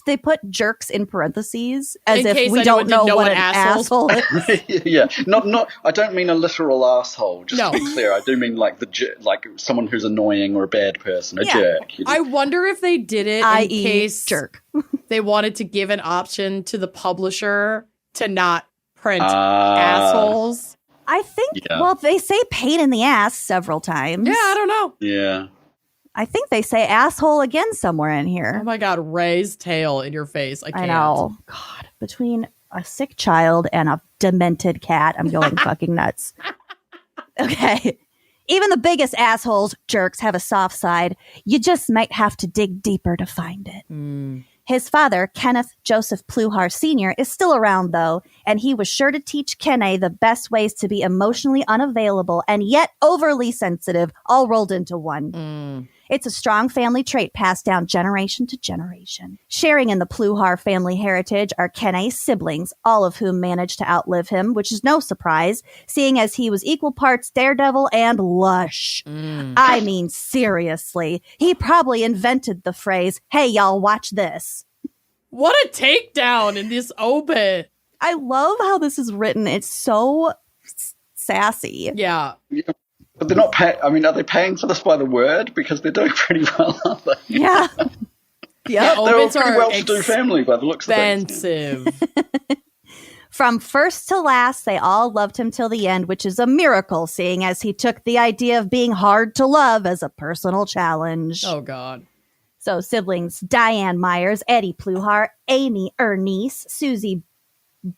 they put jerks in parentheses as in if case we don't know what an asshole is. Yeah, not. I don't mean a literal asshole. Just No. to be clear, I do mean like like someone who's annoying or a bad person, a jerk. You know? I wonder if they did it in i.e. case jerk. they wanted to give an option to the publisher to not print assholes. I think, well, they say pain in the ass several times. Yeah, I don't know. Yeah. I think they say asshole again somewhere in here. Oh my God, Ray's tail in your face. I can't. I know. God, between a sick child and a demented cat, I'm going fucking nuts. Okay. Even the biggest assholes, jerks, have a soft side. You just might have to dig deeper to find it. His father, Kenneth Joseph Pluhar Sr., is still around, though, and he was sure to teach Kenne the best ways to be emotionally unavailable and yet overly sensitive, all rolled into one. It's a strong family trait passed down generation to generation. Sharing in the Pluhar family heritage are Kenne's siblings, all of whom managed to outlive him, which is no surprise, seeing as he was equal parts daredevil and lush. I mean, seriously, he probably invented the phrase, "Hey, y'all, watch this." What a takedown in this obit. I love how this is written. It's so sassy. Yeah. But they're not paying. I mean, are they paying for this by the word? Because they're doing pretty well, aren't they? Yeah. Yeah, they're all obits pretty are well-to-do family by the looks of things. expensive. From first to last, they all loved him till the end, which is a miracle, seeing as he took the idea of being hard to love as a personal challenge. Oh, God. So siblings Diane Myers, Eddie Pluhar, Amy Ernice, Susie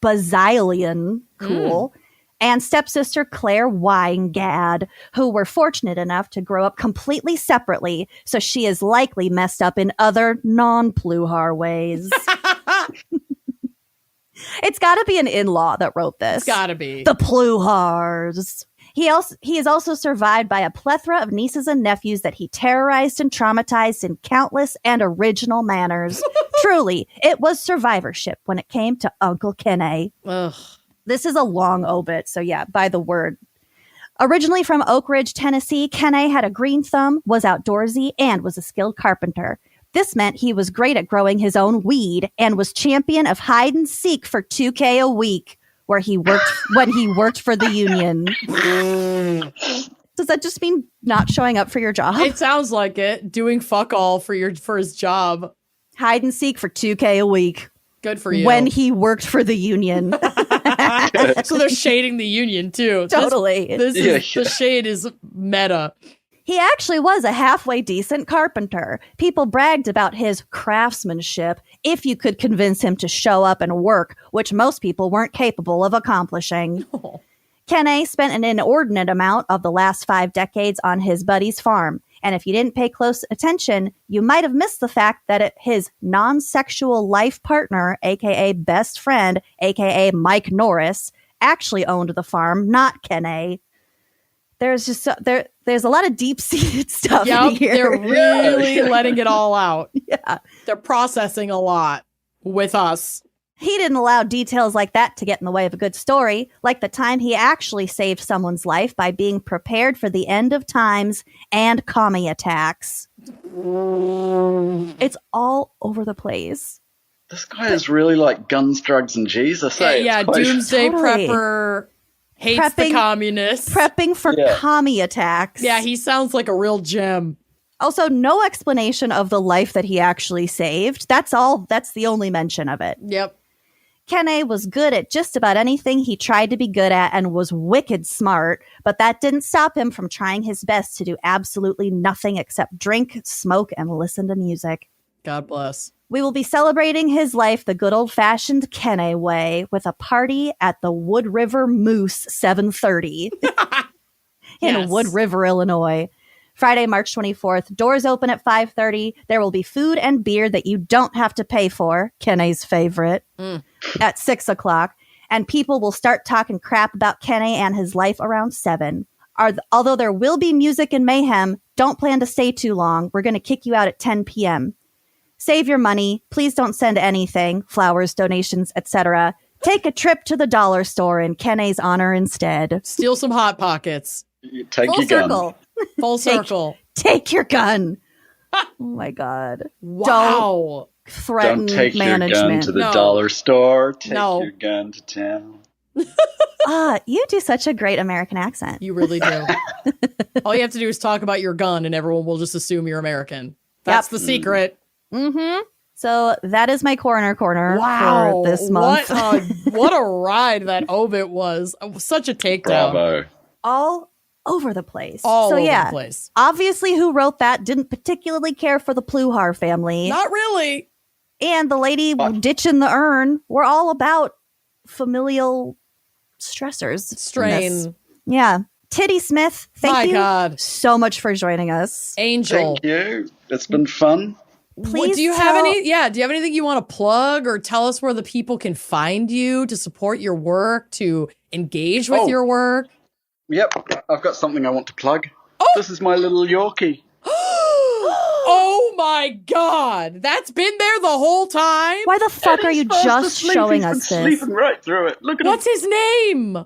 Bazilian, cool, and stepsister Claire Weingad, who were fortunate enough to grow up completely separately, so she is likely messed up in other non-Pluhar ways. It's got to be an in-law that wrote this. It's got to be. The Pluhars. He is also survived by a plethora of nieces and nephews that he terrorized and traumatized in countless and original manners. Truly, it was survivorship when it came to Uncle Kenne. Ugh. This is a long obit, so yeah, by the word. Originally from Oak Ridge, Tennessee, Kenne had a green thumb, was outdoorsy, and was a skilled carpenter. This meant he was great at growing his own weed and was champion of hide and seek for $2K a week, where he worked when he worked for the union. Does that just mean not showing up for your job? It sounds like it. Doing fuck all for his job. Hide and seek for $2K a week. Good for you. When he worked for the union. So they're shading the union too. Totally. The shade is meta. He actually was a halfway decent carpenter. People bragged about his craftsmanship if you could convince him to show up and work, which most people weren't capable of accomplishing. Oh. Kenne spent an inordinate amount of the last 5 decades on his buddy's farm. And if you didn't pay close attention, you might have missed the fact that his non-sexual life partner, a.k.a. best friend, a.k.a. Mike Norris, actually owned the farm, not Kenne. There's just there's a lot of deep-seated stuff in here. They're really letting it all out. Yeah. They're processing a lot with us. He didn't allow details like that to get in the way of a good story, like the time he actually saved someone's life by being prepared for the end of times and commie attacks. It's all over the place. This guy is really like guns, drugs, and Jesus. Yeah, doomsday prepper, hates the communists. Prepping for commie attacks. Yeah, he sounds like a real gem. Also, no explanation of the life that he actually saved. That's the only mention of it. Yep. Kenne was good at just about anything he tried to be good at and was wicked smart, but that didn't stop him from trying his best to do absolutely nothing except drink, smoke, and listen to music. God bless. We will be celebrating his life the good old-fashioned Kenne way with a party at the Wood River Moose 730 in Wood River, Illinois. Friday, March 24th. Doors open at 5:30. There will be food and beer that you don't have to pay for, Kenne's favorite, at 6 o'clock. And people will start talking crap about Kenne and his life around 7. Although there will be music and mayhem, don't plan to stay too long. We're going to kick you out at 10 p.m. Save your money. Please don't send anything, flowers, donations, etc. Take a trip to the dollar store in Kenne's honor instead. Steal some Hot Pockets. Take Full your circle. Full circle. Take your gun. Oh my God. Wow. threaten Don't take management. your gun to the dollar store. Take your gun to town. You do such a great American accent. You really do. All you have to do is talk about your gun and everyone will just assume you're American. That's the secret. Mm-hmm. So that is my corner for this month. What a ride that obit was. Such a takedown. Bravo. All over the place. All over the place. Obviously who wrote that didn't particularly care for the Pluhar family. Not really. And the lady ditching the urn. We're all about familial stressors. Strain. Yeah. Tiddy Smith, thank you God. so much for joining us. Angel. Thank you. It's been fun. Please do you have anything you want to plug or tell us where the people can find you to support your work, to engage with your work? Yep. I've got something I want to plug. This is my little Yorkie. Oh my God. That's been there the whole time? Why the fuck are you just showing us this? Sleeping right through it. Look at What's his name?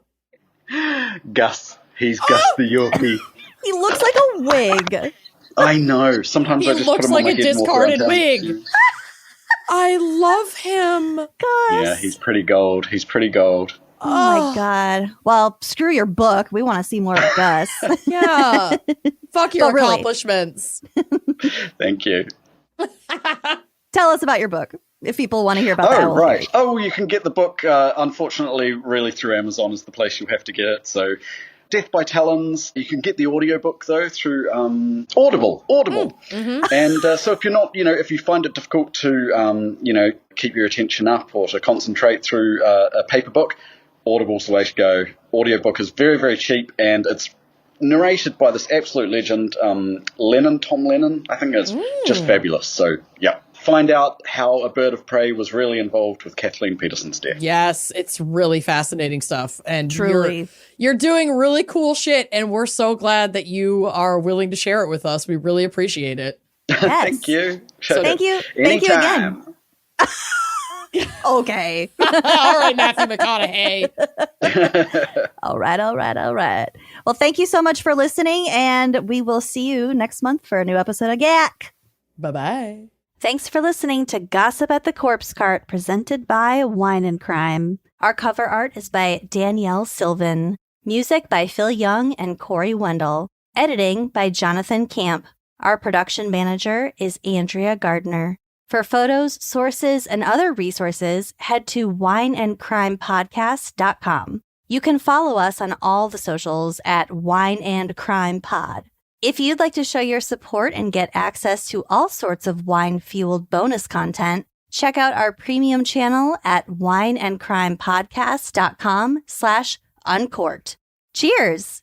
Gus. He's Gus the Yorkie. He looks like a wig. I know. Sometimes I just put him on my head. He looks like a discarded wig. I love him. Gus. Yeah, he's pretty gold. Oh my God. Well, screw your book. We want to see more of Gus. Yeah. Fuck your accomplishments. Thank you. Tell us about your book if people want to hear about that. Oh, right. Oh, you can get the book, unfortunately, really through Amazon is the place you'll have to get it. So Death by Talons. You can get the audiobook, though, through Audible. Mm-hmm. And so if you're not, if you find it difficult to, keep your attention up or to concentrate through a paper book, Audible's the way to go. Audiobook is very, very cheap, and it's narrated by this absolute legend, Tom Lennon. I think it's just fabulous. So, yeah. Find out how a bird of prey was really involved with Kathleen Peterson's death. Yes, it's really fascinating stuff. And truly, you're doing really cool shit, and we're so glad that you are willing to share it with us. We really appreciate it. Yes. Thank you. So thank you. Thank you again. Okay. All right, Matthew McConaughey. All right. Well, thank you so much for listening, and we will see you next month for a new episode of GACC. Bye-bye. Thanks for listening to Gossip at the Corpse Cart, presented by Wine and Crime. Our cover art is by Danielle Sylvan. Music by Phil Young and Corey Wendell. Editing by Jonathan Camp. Our production manager is Andrea Gardner. For photos, sources, and other resources, head to wineandcrimepodcast.com. You can follow us on all the socials at Wine and Crime Pod. If you'd like to show your support and get access to all sorts of wine-fueled bonus content, check out our premium channel at wineandcrimepodcast.com/uncorked. Cheers!